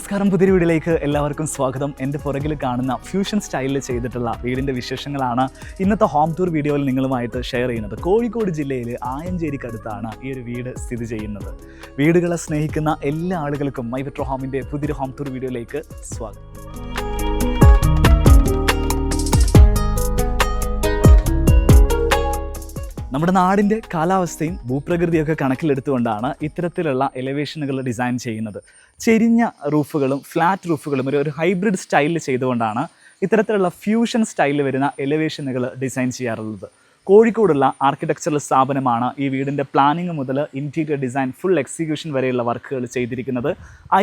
നമസ്കാരം, പുതിയ വീഡിയോയിലേക്ക് എല്ലാവർക്കും സ്വാഗതം. എൻ്റെ പുറകിൽ കാണുന്ന ഫ്യൂഷൻ സ്റ്റൈലിൽ ചെയ്തിട്ടുള്ള വീടിൻ്റെ വിശേഷങ്ങളാണ് ഇന്നത്തെ ഹോം ടൂർ വീഡിയോയിൽ നിങ്ങളുമായിട്ട് ഷെയർ ചെയ്യുന്നത്. കോഴിക്കോട് ജില്ലയിൽ ആയഞ്ചേരിക്കടുത്താണ് ഈ ഒരു വീട് സ്ഥിതി ചെയ്യുന്നത്. വീടുകളെ സ്നേഹിക്കുന്ന എല്ലാ ആളുകൾക്കും മൈ മെട്രോ ഹോമിൻ്റെ പുതിയൊരു ഹോം ടൂർ വീഡിയോയിലേക്ക് സ്വാഗതം. നമ്മുടെ നാടിൻ്റെ കാലാവസ്ഥയും ഭൂപ്രകൃതിയൊക്കെ കണക്കിലെടുത്തുകൊണ്ടാണ് ഇത്തരത്തിലുള്ള എലിവേഷനുകൾ ഡിസൈൻ ചെയ്യുന്നത്. ചെരിഞ്ഞ റൂഫുകളും ഫ്ലാറ്റ് റൂഫുകളും ഒരു ഹൈബ്രിഡ് സ്റ്റൈലിൽ ചെയ്തുകൊണ്ടാണ് ഇത്തരത്തിലുള്ള ഫ്യൂഷൻ സ്റ്റൈലിൽ വരുന്ന എലിവേഷനുകൾ ഡിസൈൻ ചെയ്യാറുള്ളത്. കോഴിക്കോടുള്ള ആർക്കിടെക്ചറൽ സ്ഥാപനമാണ് ഈ വീടിൻ്റെ പ്ലാനിങ് മുതൽ ഇൻറ്റീരിയർ ഡിസൈൻ ഫുൾ എക്സിക്യൂഷൻ വരെയുള്ള വർക്കുകൾ ചെയ്തിരിക്കുന്നത്.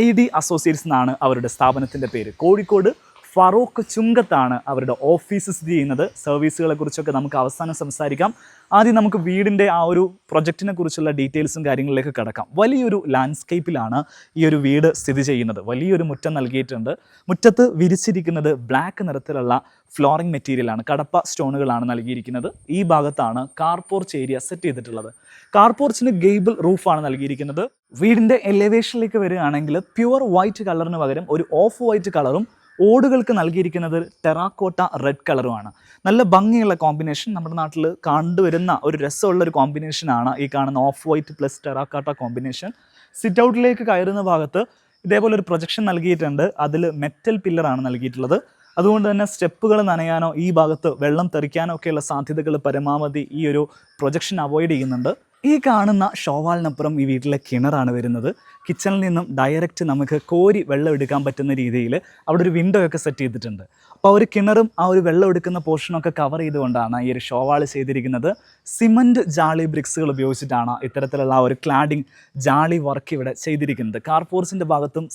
ID അസോസിയേറ്റ്സ് എന്നാണ് അവരുടെ സ്ഥാപനത്തിൻ്റെ പേര്. കോഴിക്കോട് ഫറോക്ക് ചുങ്കത്താണ് അവരുടെ ഓഫീസ് സ്ഥിതി ചെയ്യുന്നത്. സർവീസുകളെ കുറിച്ചൊക്കെ നമുക്ക് അവസാനം സംസാരിക്കാം. ആദ്യം നമുക്ക് വീടിൻ്റെ ആ ഒരു പ്രൊജക്റ്റിനെ കുറിച്ചുള്ള ഡീറ്റെയിൽസും കാര്യങ്ങളിലേക്ക് കിടക്കാം. വലിയൊരു ലാൻഡ്സ്കേപ്പിലാണ് ഈ ഒരു വീട് സ്ഥിതി ചെയ്യുന്നത്. വലിയൊരു മുറ്റം നൽകിയിട്ടുണ്ട്. മുറ്റത്ത് വിരിച്ചിരിക്കുന്നത് ബ്ലാക്ക് നിറത്തിലുള്ള ഫ്ലോറിംഗ് മെറ്റീരിയലാണ്. കടപ്പ സ്റ്റോണുകളാണ് നൽകിയിരിക്കുന്നത്. ഈ ഭാഗത്താണ് കാർ പോർച്ച് ഏരിയ സെറ്റ് ചെയ്തിട്ടുള്ളത്. കാർ പോർച്ചിന് ഗേബിൾ റൂഫാണ് നൽകിയിരിക്കുന്നത്. വീടിൻ്റെ എലിവേഷനിലേക്ക് വരികയാണെങ്കിൽ പ്യുവർ വൈറ്റ് കളറിന് പകരം ഒരു ഓഫ് വൈറ്റ് കളറും ഓടുകൾക്ക് നൽകിയിരിക്കുന്നത് ടെറാക്കോട്ട റെഡ് കളറുമാണ്. നല്ല ഭംഗിയുള്ള കോമ്പിനേഷൻ. നമ്മുടെ നാട്ടിൽ കണ്ടുവരുന്ന ഒരു രസമുള്ളൊരു കോമ്പിനേഷനാണ് ഈ കാണുന്ന off white plus terracotta combination. Sit ഔട്ടിലേക്ക് കയറുന്ന ഭാഗത്ത് ഇതേപോലെ ഒരു പ്രൊജക്ഷൻ നൽകിയിട്ടുണ്ട്. അതിൽ മെറ്റൽ പില്ലറാണ് നൽകിയിട്ടുള്ളത്. അതുകൊണ്ട് തന്നെ സ്റ്റെപ്പുകൾ നനയാനോ ഈ ഭാഗത്ത് വെള്ളം തെറിക്കാനോ ഒക്കെയുള്ള സാധ്യതകൾ പരമാവധി ഈ ഒരു പ്രൊജക്ഷൻ അവോയ്ഡ് ചെയ്യുന്നുണ്ട്. ഈ കാണുന്ന ഷോവാളിനപ്പുറം ഈ വീട്ടിലെ കിണറാണ് വരുന്നത്. കിച്ചണിൽ നിന്നും ഡയറക്റ്റ് നമുക്ക് കോരി വെള്ളം എടുക്കാൻ പറ്റുന്ന രീതിയിൽ അവിടെ ഒരു വിൻഡോ ഒക്കെ സെറ്റ് ചെയ്തിട്ടുണ്ട്. അപ്പോൾ ഒരു കിണറും ആ ഒരു വെള്ളം എടുക്കുന്ന പോർഷനൊക്കെ കവർ ചെയ്തുകൊണ്ടാണ് ഈ ഒരു ഷോവാൾ ചെയ്തിരിക്കുന്നത്. സിമൻറ്റ് ജാളി ബ്രിക്സുകൾ ഉപയോഗിച്ചിട്ടാണ് ഇത്തരത്തിലുള്ള ഒരു ക്ലാഡിങ് ജാളി വർക്ക് ഇവിടെ ചെയ്തിരിക്കുന്നത്. കാർ പോർച്ചിൻ്റെ ഭാഗത്തും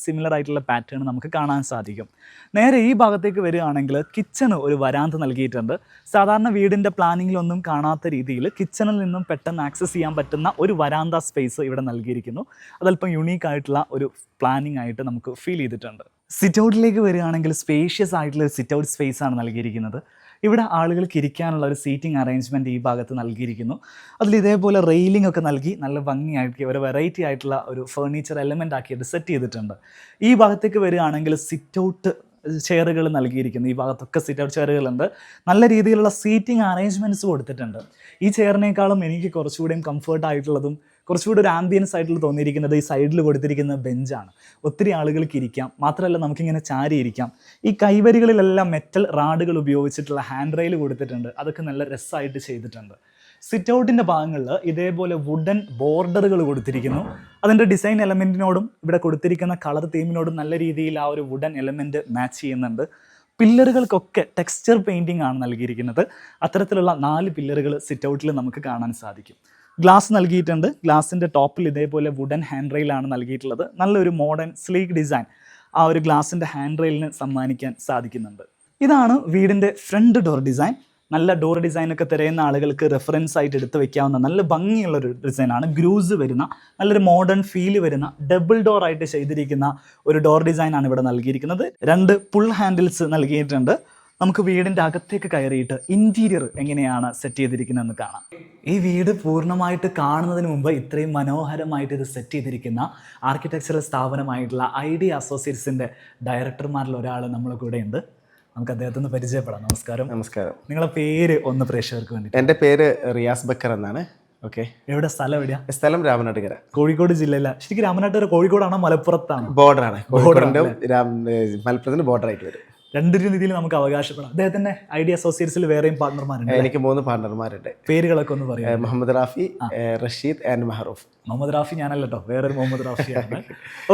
സിമിലർ ആയിട്ടുള്ള പാറ്റേൺ നമുക്ക് കാണാൻ സാധിക്കും. നേരെ ഈ ഭാഗത്തേക്ക് വരികയാണെങ്കിൽ കിച്ചണ് ഒരു വരാന്ത നൽകിയിട്ടുണ്ട്. സാധാരണ വീടിൻ്റെ പ്ലാനിങ്ങിലൊന്നും കാണാത്ത രീതിയിൽ കിച്ചണിൽ നിന്നും പെട്ടെന്ന് ആക്സസ് ചെയ്യാൻ പറ്റുന്ന ഒരു വരാന്ത സ്പേസ് ഇവിടെ നൽകിയിരിക്കുന്നു. അതല്പം യുണീക്ക് ആയിട്ടുള്ള ഒരു പ്ലാനിങ് ആയിട്ട് നമുക്ക് ഫീൽ ചെയ്തിട്ടുണ്ട്. സിറ്റ് ഔട്ടിലേക്ക് വരികയാണെങ്കിൽ സ്പേഷ്യസ് ആയിട്ടുള്ള ഒരു സിറ്റ് ഔട്ട് സ്പേസ് ആണ് നൽകിയിരിക്കുന്നത്. ഇവിടെ ആളുകൾക്ക് ഇരിക്കാനുള്ള ഒരു സീറ്റിംഗ് അറേഞ്ച്മെൻറ്റ് ഈ ഭാഗത്ത് നൽകിയിരിക്കുന്നു. അതിൽ ഇതേപോലെ റെയിലിംഗ് ഒക്കെ നൽകി നല്ല ഭംഗിയാക്കി ഒരു വെറൈറ്റി ആയിട്ടുള്ള ഒരു ഫർണിച്ചർ എലമെൻ്റ് ആക്കിയിട്ട് സെറ്റ് ചെയ്തിട്ടുണ്ട്. ഈ ഭാഗത്തേക്ക് വരികയാണെങ്കിൽ സിറ്റ് ഔട്ട് ചെയറുകൾ നൽകിയിരിക്കുന്നു. ഈ ഭാഗത്തൊക്കെ സിറ്റ് ഔട്ട് ചെയറുകളുണ്ട്. നല്ല രീതിയിലുള്ള സീറ്റിംഗ് അറേഞ്ച്മെൻറ്റ്സ് കൊടുത്തിട്ടുണ്ട്. ഈ ചെയറിനേക്കാളും എനിക്ക് കുറച്ചുകൂടിയും കംഫർട്ടായിട്ടുള്ളതും കുറച്ചുകൂടി ഒരു ആംബിയൻസ് ആയിട്ടുള്ള തോന്നിയിരിക്കുന്നത് ഈ സൈഡിൽ കൊടുത്തിരിക്കുന്ന ബെഞ്ചാണ്. ഒത്തിരി ആളുകൾക്ക് ഇരിക്കാം. മാത്രമല്ല നമുക്കിങ്ങനെ ചാരി ഇരിക്കാം. ഈ കൈവരികളിലെല്ലാം മെറ്റൽ റാഡുകൾ ഉപയോഗിച്ചിട്ടുള്ള ഹാൻഡ് റെയിൽ കൊടുത്തിട്ടുണ്ട്. അതൊക്കെ നല്ല രസമായിട്ട് ചെയ്തിട്ടുണ്ട്. സിറ്റ് ഔട്ടിൻ്റെ ഭാഗങ്ങളിൽ ഇതേപോലെ വുഡൻ ബോർഡറുകൾ കൊടുത്തിരിക്കുന്നു. അതിൻ്റെ ഡിസൈൻ എലമെൻറ്റിനോടും ഇവിടെ കൊടുത്തിരിക്കുന്ന കളർ തീമിനോടും നല്ല രീതിയിൽ ആ ഒരു വുഡൻ എലമെൻറ്റ് മാച്ച് ചെയ്യുന്നുണ്ട്. പില്ലറുകൾക്കൊക്കെ ടെക്സ്ചർ പെയിൻറ്റിംഗ് ആണ് നൽകിയിരിക്കുന്നത്. അത്തരത്തിലുള്ള 4 പില്ലറുകൾ സിറ്റ് ഔട്ടിൽ നമുക്ക് കാണാൻ സാധിക്കും. ഗ്ലാസ് നൽകിയിട്ടുണ്ട്. ഗ്ലാസിൻ്റെ ടോപ്പിൽ ഇതേപോലെ വുഡൻ ഹാൻഡ് റെയിലാണ് നൽകിയിട്ടുള്ളത്. നല്ലൊരു മോഡേൺ സ്ലീക്ക് ഡിസൈൻ ആ ഒരു ഗ്ലാസിൻ്റെ ഹാൻഡ് റെയിലിന് സമ്മാനിക്കാൻ സാധിക്കുന്നുണ്ട്. ഇതാണ് വീടിൻ്റെ ഫ്രണ്ട് ഡോർ ഡിസൈൻ. നല്ല ഡോർ ഡിസൈനൊക്കെ തിരയുന്ന ആളുകൾക്ക് റെഫറൻസ് ആയിട്ട് എടുത്ത് വെക്കാവുന്ന നല്ല ഭംഗിയുള്ളൊരു ഡിസൈനാണ്. ഗ്രൂസ് വരുന്ന നല്ലൊരു മോഡേൺ ഫീൽ വരുന്ന ഡബിൾ ഡോർ ആയിട്ട് ചെയ്തിരിക്കുന്ന ഒരു ഡോർ ഡിസൈനാണ് ഇവിടെ നൽകിയിരിക്കുന്നത്. 2 പുൾ ഹാൻഡിൽസ് നൽകിയിട്ടുണ്ട്. നമുക്ക് വീടിൻ്റെ അകത്തേക്ക് കയറിയിട്ട് ഇൻറ്റീരിയർ എങ്ങനെയാണ് സെറ്റ് ചെയ്തിരിക്കുന്നതെന്ന് കാണാം. ഈ വീട് പൂർണ്ണമായിട്ട് കാണുന്നതിന് മുമ്പ് ഇത്രയും മനോഹരമായിട്ട് ഇത് സെറ്റ് ചെയ്തിരിക്കുന്ന ആർക്കിടെക്ചറൽ സ്ഥാപനമായിട്ടുള്ള ID അസോസിയേറ്റ്സിൻ്റെ ഡയറക്ടർമാരിൽ ഒരാൾ നമ്മളെ കൂടെ ഉണ്ട്. നമുക്ക് അദ്ദേഹത്തിന് പരിചയപ്പെടാം. നമസ്കാരം. നമസ്കാരം. നിങ്ങളെ പേര് ഒന്ന് പ്രേക്ഷകർക്ക് വേണ്ടി. എൻ്റെ പേര് റിയാസ് ബക്കർ എന്നാണ്. ഓക്കെ. എവിടെ സ്ഥലം എവിടെയാ? സ്ഥലം രാമനാട്ടുകര, കോഴിക്കോട് ജില്ലയില. ശരിക്കും രാമനാട്ടുകര കോഴിക്കോടാണോ മലപ്പുറത്താണ്? ബോർഡറാണ്. കോഴിക്കോടിൻ്റെ മലപ്പുറത്തിൻ്റെ ബോർഡറായിട്ട് വരും. 2 രീതിയിൽ നമുക്ക് അവകാശപ്പെടാം. അദ്ദേഹത്തിന്റെ ID അസോസിയേറ്റ്സിൽ വേറെയും പാർട്ണർമാരുണ്ട്. എനിക്ക് 3 പാർട്ണർമാരുണ്ട്. പേരുകളൊക്കെ ഒന്ന് പറയാം. മുഹമ്മദ് റാഫി, റഷീദ് ആൻഡ് മെഹറൂഫ്. മുഹമ്മദ് റാഫി ഞാനല്ല കേട്ടോ, വേറൊരു മുഹമ്മദ് റാഫിയാണ്.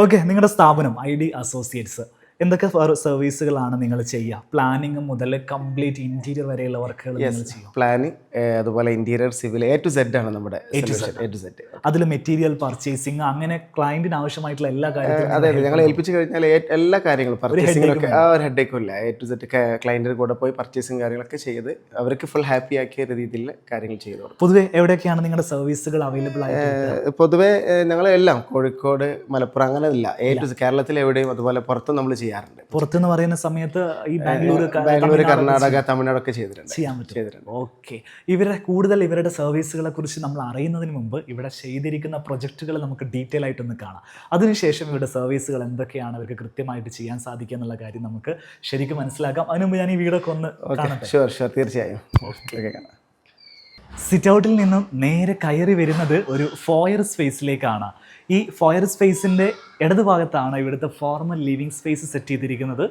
ഓക്കെ. നിങ്ങളുടെ സ്ഥാപനം ID അസോസിയേറ്റ്സ് എന്തൊക്കെ സർവീസുകളാണ് നിങ്ങൾ ചെയ്യുക? പ്ലാനിങ് മുതൽ കംപ്ലീറ്റ് ഇന്റീരിയർ വരെയുള്ള വർക്കുകൾ ചെയ്യും. പ്ലാനിങ്, അതുപോലെ interior, civil, A to Z ആണ് നമ്മുടെ A to Z. അതിൽ മെറ്റീരിയൽ പർച്ചേസിങ് അങ്ങനെ ക്ലയന്റിന് ആവശ്യമായിട്ടുള്ള എല്ലാ കാര്യങ്ങളും അതെ ഞങ്ങൾ ഏൽപ്പിച്ചു കഴിഞ്ഞാൽ എല്ലാ കാര്യങ്ങളും പർച്ചേസിംഗിലൊക്കെ ആ ഒരു ഹെഡേക്കും ഇല്ല. A to Z ക്ലയന്റിന് കൂടെ പോയി പർച്ചേസിങ് കാര്യങ്ങളൊക്കെ ചെയ്ത് അവർക്ക് ഫുൾ ഹാപ്പി ആക്കിയ രീതിയിൽ കാര്യങ്ങൾ ചെയ്തു കൊടുക്കും. പൊതുവെ എവിടെയൊക്കെയാണ് നിങ്ങളുടെ സർവീസുകൾ അവൈലബിൾ ആയിട്ട്? പൊതുവെ ഞങ്ങളെല്ലാം കോഴിക്കോട്, മലപ്പുറം അങ്ങനെ ഇല്ല. A to Z കേരളത്തിൽ എവിടെയും അതുപോലെ പുറത്തും നമ്മൾ ചെയ്യും. ചെയ്യാറുണ്ട്. പുറത്തുനിന്ന് പറയുന്ന സമയത്ത് ഈ ബാംഗ്ലൂർ, കർണാടക, തമിഴ്നാടൊക്കെ ചെയ്യാൻ പറ്റും. ഓക്കെ. ഇവരുടെ സർവീസുകളെ കുറിച്ച് നമ്മൾ അറിയുന്നതിന് മുമ്പ് ഇവിടെ ചെയ്തിരിക്കുന്ന പ്രൊജക്റ്റുകൾ നമുക്ക് ഡീറ്റെയിൽ ആയിട്ടൊന്ന് കാണാം. അതിനുശേഷം ഇവരുടെ സർവീസുകൾ എന്തൊക്കെയാണ് അവർക്ക് കൃത്യമായിട്ട് ചെയ്യാൻ സാധിക്കുക എന്നുള്ള കാര്യം നമുക്ക് ശരിക്കും മനസ്സിലാക്കാം. അതിനു മുമ്പ് ഞാൻ ഈ വീടൊക്കെ ഒന്ന് കാണട്ടെ. ഷുവർ തീർച്ചയായും. സിറ്റ് ഔട്ടിൽ നിന്നും നേരെ കയറി വരുന്നത് ഒരു ഫോയർ സ്പേസിലേക്കാണ്. ഈ ഫോയർ സ്പേസിൻ്റെ ഇടതുഭാഗത്താണ് ഇവിടുത്തെ ഫോർമൽ ലിവിങ് സ്പേസ് സെറ്റ് ചെയ്തിരിക്കുന്നത്.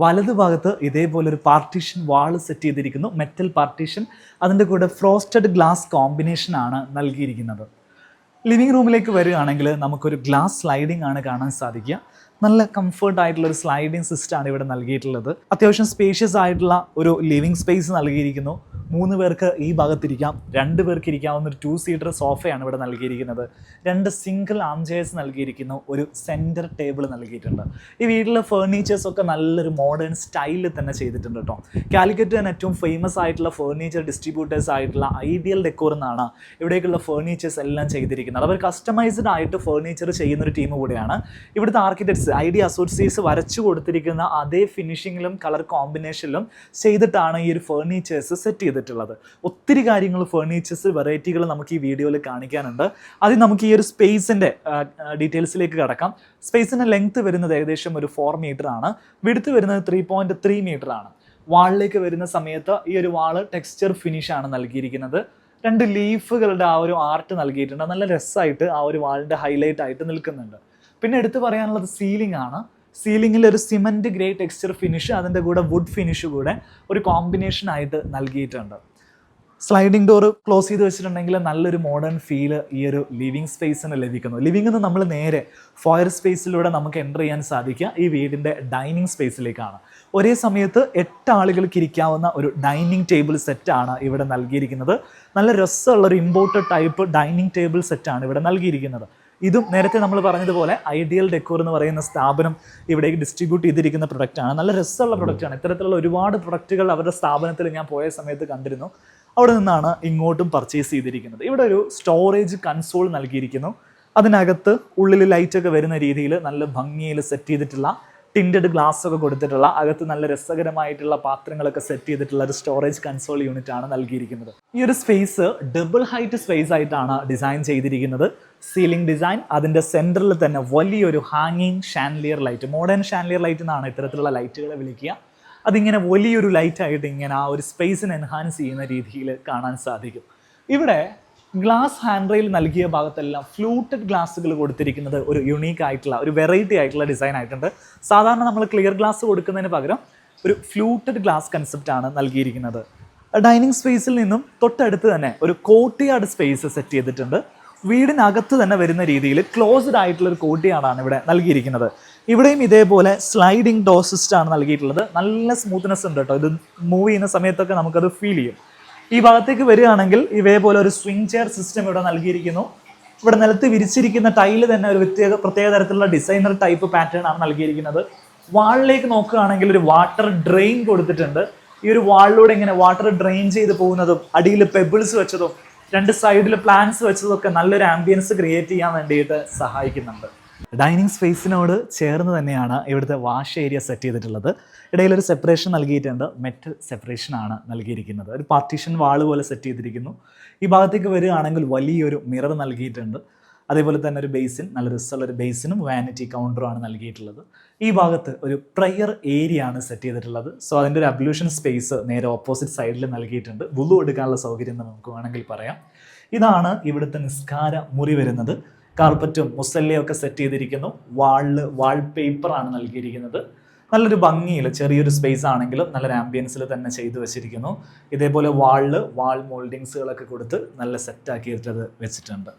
വലതുഭാഗത്ത് ഇതേപോലൊരു പാർട്ടീഷൻ വാൾ സെറ്റ് ചെയ്തിരിക്കുന്നു, മെറ്റൽ പാർട്ടീഷൻ. അതിൻ്റെ കൂടെ ഫ്രോസ്റ്റഡ് ഗ്ലാസ് കോമ്പിനേഷനാണ് നൽകിയിരിക്കുന്നത്. ലിവിങ് റൂമിലേക്ക് വരികയാണെങ്കിൽ നമുക്കൊരു ഗ്ലാസ് സ്ലൈഡിംഗ് ആണ് കാണാൻ സാധിക്കുക. നല്ല കംഫർട്ട് ആയിട്ടുള്ള ഒരു സ്ലൈഡിങ് സിസ്റ്റമാണ് ഇവിടെ നൽകിയിട്ടുള്ളത്. അത്യാവശ്യം സ്പേഷ്യസ് ആയിട്ടുള്ള ഒരു ലിവിങ് സ്പേസ് നൽകിയിരിക്കുന്നു. 3 പേർക്ക് ഈ ഭാഗത്തിരിക്കാം, 2 പേർക്ക് ഇരിക്കാവുന്ന ഒരു 2 സീറ്റർ സോഫയാണ് ഇവിടെ നൽകിയിരിക്കുന്നത്. 2 സിംഗിൾ ആം ചെയർസ് നൽകിയിരിക്കുന്നു. ഒരു സെൻറ്റർ ടേബിൾ നൽകിയിട്ടുണ്ട്. ഈ വീട്ടിലെ ഫേർണിച്ചേഴ്സ് ഒക്കെ നല്ലൊരു മോഡേൺ സ്റ്റൈലിൽ തന്നെ ചെയ്തിട്ടുണ്ട് കേട്ടോ. കാലിക്കറ്റ് തന്നെ ഏറ്റവും ഫേമസ് ആയിട്ടുള്ള ഫേർണിച്ചർ ഡിസ്ട്രിബ്യൂട്ടേഴ്സ് ആയിട്ടുള്ള ഐഡിയൽ ഡെക്കോർ എന്നാണ് ഇവിടേക്കുള്ള ഫേർണിച്ചേഴ്സ് എല്ലാം ചെയ്തിരിക്കുന്നത്. അവർ കസ്റ്റമൈസ്ഡ് ആയിട്ട് ഫേർണിച്ചർ ചെയ്യുന്നൊരു ടീം കൂടിയാണ്. ഇവിടുത്തെ ആർക്കിടെക്ട്സ് ഐഡിയ അസോസിയേറ്റ്സ് വരച്ചു കൊടുത്തിരിക്കുന്ന അതേ ഫിനിഷിങ്ങിലും കളർ കോമ്പിനേഷനിലും ചെയ്തിട്ടാണ് ഈ ഒരു ഫേർണിച്ചേഴ്സ് സെറ്റ് ചെയ്തിട്ടുള്ളത്. ഒത്തിരി കാര്യങ്ങൾ ഫേർണിച്ചേഴ്സ് വെറൈറ്റികൾ നമുക്ക് ഈ വീഡിയോയിൽ കാണിക്കാനുണ്ട്. ആദ്യം നമുക്ക് ഈ ഒരു സ്പേസിൻ്റെ ഡീറ്റെയിൽസിലേക്ക് കടക്കാം. സ്പേസിൻ്റെ ലെങ്ത് വരുന്നത് ഏകദേശം ഒരു 4 മീറ്റർ ആണ്. വിഡ്ത്ത് വരുന്നത് 3.3 മീറ്റർ ആണ്. വാളിലേക്ക് വരുന്ന സമയത്ത് ഈ ഒരു വാള് ടെക്സ്ചർ ഫിനിഷാണ് നൽകിയിരിക്കുന്നത്. 2 ലീഫുകളുടെ ആ ഒരു ആർട്ട് നൽകിയിട്ടുണ്ട്. നല്ല രസമായിട്ട് ആ ഒരു വാളിൻ്റെ ഹൈലൈറ്റ് ആയിട്ട് നിൽക്കുന്നുണ്ട്. പിന്നെ എടുത്തു പറയാനുള്ളത് സീലിംഗ് ആണ്. സീലിംഗിൽ ഒരു സിമൻറ്റ് ഗ്രേ ടെക്സ്ചർ ഫിനിഷ്, അതിൻ്റെ കൂടെ വുഡ് ഫിനിഷ് കൂടെ ഒരു കോമ്പിനേഷനായിട്ട് നൽകിയിട്ടുണ്ട്. സ്ലൈഡിംഗ് ഡോർ ക്ലോസ് ചെയ്ത് വെച്ചിട്ടുണ്ടെങ്കിൽ നല്ലൊരു മോഡേൺ ഫീല് ഈ ഒരു ലിവിങ് സ്പേസിന് ലഭിക്കുന്നു. ലിവിംഗിൽ നിന്ന് നമ്മൾ നേരെ ഫോയർ സ്പേസിലൂടെ നമുക്ക് എൻ്റർ ചെയ്യാൻ സാധിക്കുക ഈ വീടിൻ്റെ ഡൈനിങ് സ്പേസിലേക്കാണ്. ഒരേ സമയത്ത് 8 ആളുകൾക്ക് ഇരിക്കാവുന്ന ഒരു ഡൈനിങ് ടേബിൾ സെറ്റാണ് ഇവിടെ നൽകിയിരിക്കുന്നത്. നല്ല രസമുള്ളൊരു ഇമ്പോർട്ടഡ് ടൈപ്പ് ഡൈനിങ് ടേബിൾ സെറ്റാണ് ഇവിടെ നൽകിയിരിക്കുന്നത്. ഇതും നേരത്തെ നമ്മൾ പറഞ്ഞതുപോലെ ഐഡിയൽ ഡെക്കോർ എന്ന് പറയുന്ന സ്ഥാപനം ഇവിടേക്ക് ഡിസ്ട്രിബ്യൂട്ട് ചെയ്തിരിക്കുന്ന പ്രൊഡക്റ്റാണ്. നല്ല രസമുള്ള പ്രൊഡക്റ്റാണ്. ഇത്തരത്തിലുള്ള ഒരുപാട് പ്രൊഡക്റ്റുകൾ അവരുടെ സ്ഥാപനത്തിൽ ഞാൻ പോയ സമയത്ത് കണ്ടിരുന്നു. അവിടെ നിന്നാണ് ഇങ്ങോട്ടും പർച്ചേസ് ചെയ്തിരിക്കുന്നത്. ഇവിടെ ഒരു സ്റ്റോറേജ് കൺസോൾ നൽകിയിരിക്കുന്നു. അതിനകത്ത് ഉള്ളിൽ ലൈറ്റൊക്കെ വരുന്ന രീതിയിൽ നല്ല ഭംഗിയിൽ സെറ്റ് ചെയ്തിട്ടുള്ള ടിൻറ്റഡ് ഗ്ലാസ് ഒക്കെ കൊടുത്തിട്ടുള്ള, അകത്ത് നല്ല രസകരമായിട്ടുള്ള പാത്രങ്ങളൊക്കെ സെറ്റ് ചെയ്തിട്ടുള്ള ഒരു സ്റ്റോറേജ് കൺസോൾ യൂണിറ്റ് ആണ് നൽകിയിരിക്കുന്നത്. ഈ ഒരു സ്പേസ് ഡബിൾ ഹൈറ്റ് സ്പേസ് ആയിട്ടാണ് ഡിസൈൻ ചെയ്തിരിക്കുന്നത്. സീലിംഗ് ഡിസൈൻ, അതിൻ്റെ സെൻറ്ററിൽ തന്നെ വലിയൊരു ഹാങ്ങിങ് chandelier light, modern chandelier light എന്നാണ് ഇത്തരത്തിലുള്ള ലൈറ്റുകളെ വിളിക്കുക. അതിങ്ങനെ വലിയൊരു ലൈറ്റായിട്ട് ഇങ്ങനെ ആ ഒരു സ്പേസിനെ എൻഹാൻസ് ചെയ്യുന്ന രീതിയിൽ കാണാൻ സാധിക്കും. ഇവിടെ ഗ്ലാസ് ഹാൻഡ് റെയിൽ നൽകിയ ഭാഗത്തെല്ലാം ഫ്ലൂട്ടഡ് ഗ്ലാസ്സുകൾ കൊടുത്തിരിക്കുന്നത് ഒരു യുണീക്ക് ആയിട്ടുള്ള ഒരു വെറൈറ്റി ആയിട്ടുള്ള ഡിസൈൻ ആയിട്ടുണ്ട്. സാധാരണ നമ്മൾ ക്ലിയർ ഗ്ലാസ് കൊടുക്കുന്നതിന് പകരം ഒരു ഫ്ലൂട്ടഡ് ഗ്ലാസ് കൺസെപ്റ്റാണ് നൽകിയിരിക്കുന്നത്. ഡൈനിങ് സ്പേസിൽ നിന്നും തൊട്ടടുത്ത് തന്നെ ഒരു കോർട്ട്യാർഡ് സ്പേസ് സെറ്റ് ചെയ്തിട്ടുണ്ട്. വീടിനകത്ത് തന്നെ വരുന്ന രീതിയിൽ ക്ലോസ്ഡ് ആയിട്ടുള്ള ഒരു കോർട്ട്യാർഡാണ് ഇവിടെ നൽകിയിരിക്കുന്നത്. ഇവിടെയും ഇതേപോലെ സ്ലൈഡിംഗ് ഡോർ സിസ്റ്റമാണ് നൽകിയിട്ടുള്ളത്. നല്ല സ്മൂത്ത്നെസ് ഉണ്ട് കേട്ടോ. ഇത് മൂവ് ചെയ്യുന്ന സമയത്തൊക്കെ നമുക്കത് ഫീൽ ചെയ്യും. ഈ ഭാഗത്തേക്ക് വരികയാണെങ്കിൽ ഇതേപോലെ ഒരു സ്വിംഗ് ചെയർ സിസ്റ്റം ഇവിടെ നൽകിയിരിക്കുന്നു. ഇവിടെ നിലത്ത് വിരിച്ചിരിക്കുന്ന ടൈല് തന്നെ ഒരു പ്രത്യേക തരത്തിലുള്ള ഡിസൈനർ ടൈപ്പ് പാറ്റേൺ ആണ് നൽകിയിരിക്കുന്നത്. വാളിലേക്ക് നോക്കുകയാണെങ്കിൽ ഒരു വാട്ടർ ഡ്രെയിൻ കൊടുത്തിട്ടുണ്ട്. ഈ ഒരു വാളിലൂടെ ഇങ്ങനെ വാട്ടർ ഡ്രെയിൻ ചെയ്ത് പോകുന്നതും അടിയിൽ പെബിൾസ് വെച്ചതും 2 സൈഡിൽ പ്ലാന്റ്സ് വെച്ചതും ഒക്കെ നല്ലൊരു ആംബിയൻസ് ക്രിയേറ്റ് ചെയ്യാൻ വേണ്ടിയിട്ട് സഹായിക്കുന്നുണ്ട്. ഡൈനിങ് സ്പേസിനോട് ചേർന്ന് തന്നെയാണ് ഇവിടുത്തെ വാഷ് ഏരിയ സെറ്റ് ചെയ്തിട്ടുള്ളത്. ഇടയിലൊരു സെപ്പറേഷൻ നൽകിയിട്ടുണ്ട്. മെറ്റൽ സെപ്പറേഷനാണ് നൽകിയിരിക്കുന്നത്. ഒരു പാർട്ടീഷൻ വാള് പോലെ സെറ്റ് ചെയ്തിരിക്കുന്നു. ഈ ഭാഗത്തേക്ക് വരികയാണെങ്കിൽ വലിയൊരു മിറർ നൽകിയിട്ടുണ്ട്. അതേപോലെ തന്നെ ഒരു ബേസിൻ, നല്ല രസമുള്ളൊരു ബേസിനും വാനിറ്റി കൗണ്ടറുമാണ് നൽകിയിട്ടുള്ളത്. ഈ ഭാഗത്ത് ഒരു പ്രയർ ഏരിയ ആണ് സെറ്റ് ചെയ്തിട്ടുള്ളത്. സോ അതിൻ്റെ ഒരു അബ്ലൂഷൻ സ്പേസ് നേരെ ഓപ്പോസിറ്റ് സൈഡിൽ നൽകിയിട്ടുണ്ട്. വുളു എടുക്കാനുള്ള സൗകര്യം എന്ന് നമുക്ക് വേണമെങ്കിൽ പറയാം. ഇതാണ് ഇവിടുത്തെ നിസ്കാര മുറി വരുന്നത്. കാർപ്പറ്റും മുസല്ലയും ഒക്കെ സെറ്റ് ചെയ്തിരിക്കുന്നു. വാൾ പേപ്പറാണ് നൽകിയിരിക്കുന്നത്. നല്ലൊരു ഭംഗിയിൽ ചെറിയൊരു സ്പേസ് ആണെങ്കിലും നല്ലൊരു ആംബിയൻസിൽ തന്നെ ചെയ്തു വെച്ചിരിക്കുന്നു. ഇതേപോലെ വാൾ മോൾഡിങ്സുകളൊക്കെ കൊടുത്ത് നല്ല സെറ്റാക്കിയിട്ടത് വെച്ചിട്ടുണ്ട്.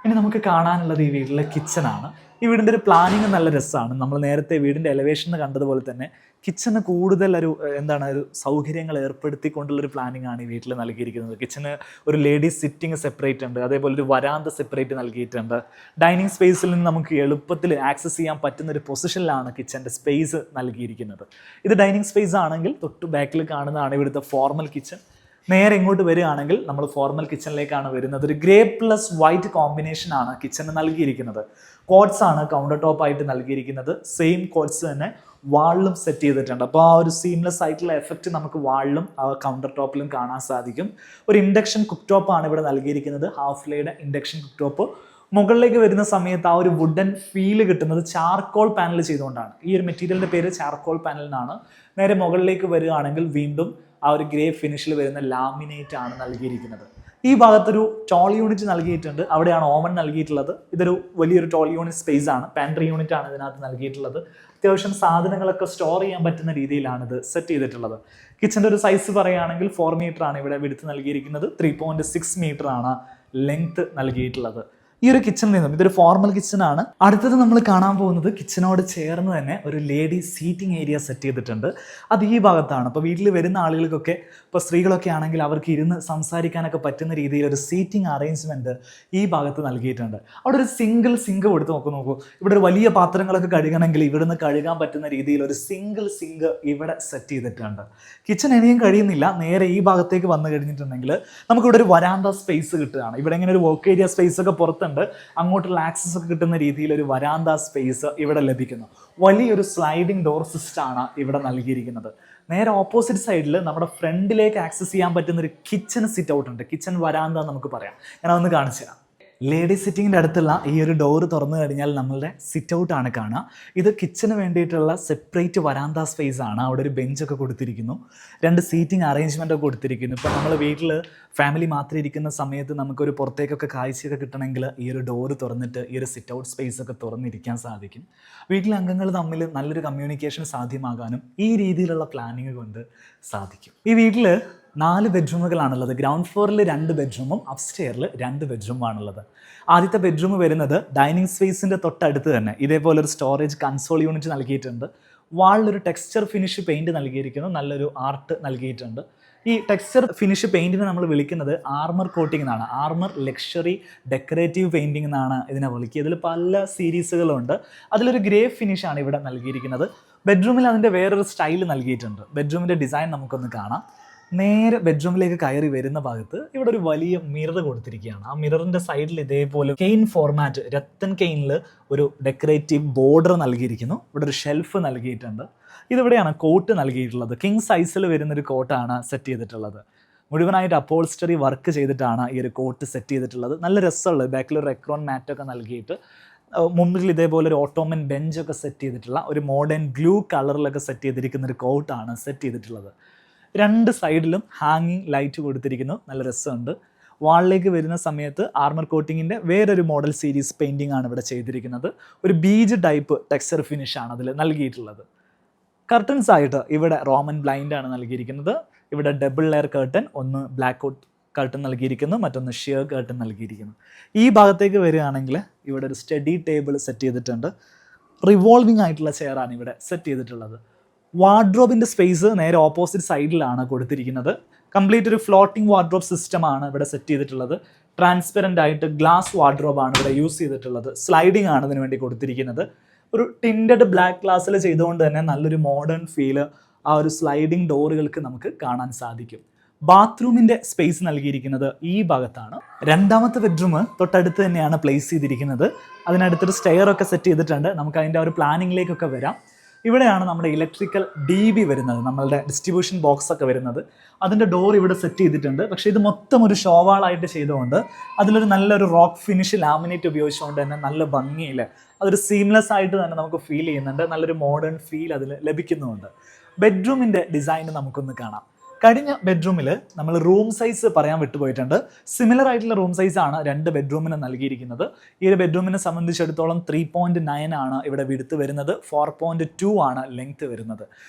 ഇനി നമുക്ക് കാണാനുള്ളത് ഈ വീട്ടിലെ കിച്ചണാണ്. ഈ വീടിൻ്റെ ഒരു പ്ലാനിങ് നല്ല രസമാണ്. നമ്മൾ നേരത്തെ വീടിൻ്റെ എലവേഷന് കണ്ടതുപോലെ തന്നെ കിച്ചണ് കൂടുതൽ ഒരു സൗകര്യങ്ങൾ ഏർപ്പെടുത്തിക്കൊണ്ടുള്ളൊരു പ്ലാനിങ് ആണ് ഈ വീട്ടിൽ നൽകിയിരിക്കുന്നത്. കിച്ചന് ഒരു ലേഡീസ് സിറ്റിംഗ് സെപ്പറേറ്റ് ഉണ്ട്. അതേപോലെ ഒരു വരാന്ത സെപ്പറേറ്റ് നൽകിയിട്ടുണ്ട്. ഡൈനിങ് സ്പേസിൽ നിന്ന് നമുക്ക് എളുപ്പത്തിൽ ആക്സസ് ചെയ്യാൻ പറ്റുന്ന ഒരു പൊസിഷനിലാണ് കിച്ചൻ്റെ സ്പേസ് നൽകിയിരിക്കുന്നത്. ഇത് ഡൈനിങ് സ്പേസ് ആണെങ്കിൽ തൊട്ട് ബാക്കിൽ കാണുന്നതാണ് ഇവിടുത്തെ ഫോർമൽ കിച്ചൺ. നേരെ ഇങ്ങോട്ട് വരികയാണെങ്കിൽ നമ്മൾ ഫോർമൽ കിച്ചണിലേക്കാണ് വരുന്നത്. ഒരു ഗ്രേ പ്ലസ് വൈറ്റ് കോമ്പിനേഷൻ ആണ് കിച്ചണ് നൽകിയിരിക്കുന്നത്. കോട്ട്സ് ആണ് കൗണ്ടർ ടോപ്പ് ആയിട്ട് നൽകിയിരിക്കുന്നത്. സെയിം കോട്ട്സ് തന്നെ വാളിലും സെറ്റ് ചെയ്തിട്ടുണ്ട്. അപ്പോൾ ആ ഒരു സീംലെസ് ആയിട്ടുള്ള എഫക്റ്റ് നമുക്ക് വാളിലും കൗണ്ടർ ടോപ്പിലും കാണാൻ സാധിക്കും. ഒരു ഇൻഡക്ഷൻ കുക്ക് ടോപ്പാണ് ഇവിടെ നൽകിയിരിക്കുന്നത്. ഹാഫ്ലേയുടെ ഇൻഡക്ഷൻ കുക്ക് ടോപ്പ്. മുകളിലേക്ക് വരുന്ന സമയത്ത് ആ ഒരു വുഡൻ ഫീല് കിട്ടുന്നത് ചാർക്കോൾ പാനൽ ചെയ്തുകൊണ്ടാണ്. ഈ ഒരു മെറ്റീരിയലിന്റെ പേര് ചാർക്കോൾ പാനൽ എന്നാണ്. നേരെ മുകളിലേക്ക് വരികയാണെങ്കിൽ വീണ്ടും ആ ഒരു ഗ്രേ ഫിനിഷിൽ വരുന്ന ലാമിനേറ്റ് ആണ് നൽകിയിരിക്കുന്നത്. ഈ ഭാഗത്തൊരു ടോൾ യൂണിറ്റ് നൽകിയിട്ടുണ്ട്. അവിടെയാണ് ഓവൻ നൽകിയിട്ടുള്ളത്. ഇതൊരു വലിയൊരു ടോൾ യൂണിറ്റ് സ്പേസ് ആണ്. പാൻട്രി യൂണിറ്റ് ആണ് ഇതിനകത്ത് നൽകിയിട്ടുള്ളത്. അത്യാവശ്യം സാധനങ്ങളൊക്കെ സ്റ്റോർ ചെയ്യാൻ പറ്റുന്ന രീതിയിലാണ് ഇത് സെറ്റ് ചെയ്തിട്ടുള്ളത്. കിച്ചൻ്റെ ഒരു സൈസ് പറയുകയാണെങ്കിൽ 4 മീറ്റർ ആണ് ഇവിടെ വിഡ്ത്ത് നൽകിയിരിക്കുന്നത്. 3.6 മീറ്റർ ആണ് ലെങ്ത് നൽകിയിട്ടുള്ളത്. ഈ ഒരു കിച്ചണിൽ നിന്നും ഇതൊരു ഫോർമൽ കിച്ചൺ ആണ്. അടുത്തത് നമ്മൾ കാണാൻ പോകുന്നത് കിച്ചനോട് ചേർന്ന് തന്നെ ഒരു ലേഡി സീറ്റിംഗ് ഏരിയ സെറ്റ് ചെയ്തിട്ടുണ്ട്. അത് ഈ ഭാഗത്താണ്. അപ്പോൾ വീട്ടിൽ വരുന്ന ആളുകൾക്കൊക്കെ, ഇപ്പോൾ സ്ത്രീകളൊക്കെ ആണെങ്കിൽ അവർക്ക് ഇരുന്ന് സംസാരിക്കാനൊക്കെ പറ്റുന്ന രീതിയിൽ ഒരു സീറ്റിംഗ് അറേഞ്ച്മെന്റ് ഈ ഭാഗത്ത് നൽകിയിട്ടുണ്ട്. അവിടെ ഒരു സിംഗിൾ സിങ്ക് കൊടുത്ത് നോക്കൂ. ഇവിടെ ഒരു വലിയ പാത്രങ്ങളൊക്കെ കഴുകണമെങ്കിൽ ഇവിടുന്ന് കഴുകാൻ പറ്റുന്ന രീതിയിൽ ഒരു സിംഗിൾ സിങ്ക് ഇവിടെ സെറ്റ് ചെയ്തിട്ടുണ്ട്. കിച്ചൺ ഇനിയും കഴിയുന്നില്ല. നേരെ ഈ ഭാഗത്തേക്ക് വന്നു കഴിഞ്ഞിട്ടുണ്ടെങ്കിൽ നമുക്കിവിടെ ഒരു വരാന്ത സ്പേസ് കിട്ടുകയാണ്. ഇവിടെ ഇങ്ങനെ ഒരു വർക്ക് ഏരിയ സ്പേസ് ഒക്കെ പുറത്തുണ്ട്. അങ്ങോട്ടുള്ള ആക്സസ് ഒക്കെ കിട്ടുന്ന രീതിയിൽ ഒരു വരാന്ത സ്പേസ് ഇവിടെ ലഭിക്കുന്നു. വലിയൊരു സ്ലൈഡിംഗ് ഡോർ സിസ്റ്റം ആണ് ഇവിടെ നൽകിയിരിക്കുന്നത്. നേരെ ഓപ്പോസിറ്റ് സൈഡിൽ നമ്മുടെ ഫ്രണ്ടിലേക്ക് ആക്സസ് ചെയ്യാൻ പറ്റുന്ന ഒരു കിച്ചൺ സിറ്റ് ഔട്ട് ഉണ്ട്. കിച്ചൺ വരാന്ത നമുക്ക് പറയാം. ഞാൻ ഒന്ന് കാണിച്ചു തരാം. ലേഡി സിറ്റിങ്ങിൻ്റെ അടുത്തുള്ള ഈ ഒരു ഡോറ് തുറന്നു കഴിഞ്ഞാൽ നമ്മളുടെ സിറ്റ് ഔട്ട് ആണ് കാണുക. ഇത് കിച്ചന് വേണ്ടിയിട്ടുള്ള സെപ്പറേറ്റ് വരാന്ത സ്പേസ് ആണ്. അവിടെ ഒരു ബെഞ്ചൊക്കെ കൊടുത്തിരിക്കുന്നു. 2 സീറ്റിംഗ് അറേഞ്ച്മെൻ്റ് ഒക്കെ കൊടുത്തിരിക്കുന്നു. ഇപ്പോൾ നമ്മൾ വീട്ടിൽ ഫാമിലി മാത്രം ഇരിക്കുന്ന സമയത്ത് നമുക്കൊരു പുറത്തേക്കൊക്കെ കാഴ്ചയൊക്കെ കിട്ടണമെങ്കിൽ ഈ ഒരു ഡോറ് തുറന്നിട്ട് ഈ ഒരു സിറ്റ് ഔട്ട് സ്പേസ് ഒക്കെ തുറന്നിരിക്കാൻ സാധിക്കും. വീട്ടിലെ അംഗങ്ങൾ തമ്മിൽ നല്ലൊരു കമ്മ്യൂണിക്കേഷൻ സാധ്യമാകാനും ഈ രീതിയിലുള്ള പ്ലാനിങ് കൊണ്ട് സാധിക്കും. ഈ വീട്ടിൽ 4 ബെഡ്റൂമുകളാണുള്ളത്. ഗ്രൗണ്ട് ഫ്ലോറിൽ 2 ബെഡ്റൂമും അപ്സ്റ്റെയറിൽ 2 ബെഡ്റൂമാണുള്ളത്. ആദ്യത്തെ ബെഡ്റൂം വരുന്നത് ഡൈനിങ് സ്പേസിൻ്റെ തൊട്ടടുത്ത് തന്നെ ഇതേപോലെ ഒരു സ്റ്റോറേജ് കൺസോൾ യൂണിറ്റ് നൽകിയിട്ടുണ്ട്. വാളിലൊരു ടെക്സ്ചർ ഫിനിഷ് പെയിൻറ്റ് നൽകിയിരിക്കുന്നു. നല്ലൊരു ആർട്ട് നൽകിയിട്ടുണ്ട്. ഈ ടെക്സ്ചർ ഫിനിഷ് പെയിൻറ്റിനെ നമ്മൾ വിളിക്കുന്നത് ആർമർ കോട്ടിംഗ് എന്നാണ്. ആർമർ ലക്ഷറി ഡെക്കറേറ്റീവ് പെയിൻറ്റിംഗ് എന്നാണ് ഇതിനെ വിളിക്കുക. ഇതിൽ പല സീരീസുകളുണ്ട്. അതിലൊരു ഗ്രേ ഫിനിഷാണ് ഇവിടെ നൽകിയിരിക്കുന്നത്. ബെഡ്റൂമിൽ അതിൻ്റെ വേറൊരു സ്റ്റൈൽ നൽകിയിട്ടുണ്ട്. ബെഡ്റൂമിൻ്റെ ഡിസൈൻ നമുക്കൊന്ന് കാണാം. നേരെ ബെഡ്റൂമിലേക്ക് കയറി വരുന്ന ഭാഗത്ത് ഇവിടെ ഒരു വലിയ മിറർ കൊടുത്തിരിക്കുകയാണ്. ആ മിററിന്റെ സൈഡിൽ ഇതേപോലെ കെയിൻ ഫോർമാറ്റ്, രത്തൻ കെയിനിൽ ഒരു ഡെക്കറേറ്റീവ് ബോർഡർ നൽകിയിരിക്കുന്നു. ഇവിടെ ഒരു ഷെൽഫ് നൽകിയിട്ടുണ്ട്. ഇതിവിടെയാണ് കോട്ട് നൽകിയിട്ടുള്ളത്. കിങ് സൈസിൽ വരുന്നൊരു കോട്ടാണ് സെറ്റ് ചെയ്തിട്ടുള്ളത്. മുഴുവനായിട്ട് അപ്പോൾസ്റ്ററി വർക്ക് ചെയ്തിട്ടാണ് ഈ ഒരു കോട്ട് സെറ്റ് ചെയ്തിട്ടുള്ളത്. നല്ല രസമുള്ളത്. ബാക്കിൽ ഒരു റെക്രോൺ മാറ്റൊക്കെ നൽകിയിട്ട് മുമ്പിൽ ഇതേപോലെ ഒരു ഓട്ടോമൻ ബെഞ്ചൊക്കെ സെറ്റ് ചെയ്തിട്ടുള്ള ഒരു മോഡേൺ ബ്ലൂ കളറിലൊക്കെ സെറ്റ് ചെയ്തിരിക്കുന്ന ഒരു കോട്ടാണ് സെറ്റ് ചെയ്തിട്ടുള്ളത്. 2 സൈഡിലും ഹാങ്ങിങ് ലൈറ്റ് കൊടുത്തിരിക്കുന്നു. നല്ല രസമുണ്ട്. വാളിലേക്ക് വരുന്ന സമയത്ത് ആർമർ കോട്ടിങ്ങിൻ്റെ വേറൊരു മോഡൽ സീരീസ് പെയിൻറ്റിംഗ് ആണ് ഇവിടെ ചെയ്തിരിക്കുന്നത്. ഒരു ബീജ് ടൈപ്പ് ടെക്സ്ചർ ഫിനിഷാണ് അതിൽ നൽകിയിട്ടുള്ളത്. കർട്ടൻസ് ആയിട്ട് ഇവിടെ റോമൻ ബ്ലൈൻഡ് ആണ് നൽകിയിരിക്കുന്നത്. ഇവിടെ ഡബിൾ ലെയർ കർട്ടൻ, ഒന്ന് ബ്ലാക്ക് ഔട്ട് കർട്ടൻ നൽകിയിരിക്കുന്നു, മറ്റൊന്ന് ഷിയർ കർട്ടൻ നൽകിയിരിക്കുന്നു. ഈ ഭാഗത്തേക്ക് വരികയാണെങ്കിൽ ഇവിടെ ഒരു സ്റ്റഡി ടേബിൾ സെറ്റ് ചെയ്തിട്ടുണ്ട്. റിവോൾവിംഗ് ആയിട്ടുള്ള ചെയറാണ് ഇവിടെ സെറ്റ് ചെയ്തിട്ടുള്ളത്. വാർഡ്രോബിൻ്റെ സ്പേസ് നേരെ ഓപ്പോസിറ്റ് സൈഡിലാണ് കൊടുത്തിരിക്കുന്നത്. കംപ്ലീറ്റ് ഒരു ഫ്ലോട്ടിംഗ് വാർഡ്രോബ് സിസ്റ്റമാണ് ഇവിടെ സെറ്റ് ചെയ്തിട്ടുള്ളത്. ട്രാൻസ്പെറൻ്റ് ആയിട്ട് ഗ്ലാസ് വാർഡ്രോബാണ് ഇവിടെ യൂസ് ചെയ്തിട്ടുള്ളത്. സ്ലൈഡിംഗ് ആണ് ഇതിനു വേണ്ടി കൊടുത്തിരിക്കുന്നത്. ഒരു ടിൻഡഡ് ബ്ലാക്ക് ഗ്ലാസ്സിൽ ചെയ്തുകൊണ്ട് തന്നെ നല്ലൊരു മോഡേൺ ഫീല് ആ ഒരു സ്ലൈഡിംഗ് ഡോറുകൾക്ക് നമുക്ക് കാണാൻ സാധിക്കും. ബാത്റൂമിൻ്റെ സ്പേസ് നൽകിയിരിക്കുന്നത് ഈ ഭാഗത്താണ്. 2ാമത്തെ ബെഡ്റൂം തൊട്ടടുത്ത് തന്നെയാണ് പ്ലേസ് ചെയ്തിരിക്കുന്നത്. അതിനടുത്തൊരു സ്റ്റെയർ ഒക്കെ സെറ്റ് ചെയ്തിട്ടുണ്ട്. നമുക്ക് അതിൻ്റെ ആ ഒരു പ്ലാനിങ്ങിലേക്കൊക്കെ വരാം. ഇവിടെയാണ് നമ്മുടെ ഇലക്ട്രിക്കൽ DB വരുന്നത്, നമ്മളുടെ ഡിസ്ട്രിബ്യൂഷൻ ബോക്സ് ഒക്കെ വരുന്നത്. അതിൻ്റെ ഡോർ ഇവിടെ സെറ്റ് ചെയ്തിട്ടുണ്ട്. പക്ഷേ ഇത് മൊത്തം ഒരു ഷോവാളായിട്ട് ചെയ്തുകൊണ്ട് അതിലൊരു നല്ലൊരു റോക്ക് ഫിനിഷ് ലാമിനേറ്റ് ഉപയോഗിച്ചുകൊണ്ട് തന്നെ നല്ല ഭംഗിയിൽ അതൊരു സീംലെസ് ആയിട്ട് തന്നെ നമുക്ക് ഫീൽ ചെയ്യുന്നുണ്ട്. നല്ലൊരു മോഡേൺ ഫീൽ അതിൽ ലഭിക്കുന്നുമുണ്ട്. ബെഡ്റൂമിൻ്റെ ഡിസൈൻ നമുക്കൊന്ന് കാണാം. കഴിഞ്ഞ ബെഡ്റൂമിൽ നമ്മൾ റൂം സൈസ് പറയാൻ വിട്ടുപോയിട്ടുണ്ട്. സിമിലർ ആയിട്ടുള്ള റൂം സൈസാണ് 2 ബെഡ്റൂമിന് നൽകിയിരിക്കുന്നത്. ഈ ഒരു ബെഡ്റൂമിനെ സംബന്ധിച്ചിടത്തോളം 3.9 ആണ് ഇവിടെ വിഡ്ത്ത് വരുന്നത്. 4.2 ആണ് ലെങ്ത് വരുന്നത്.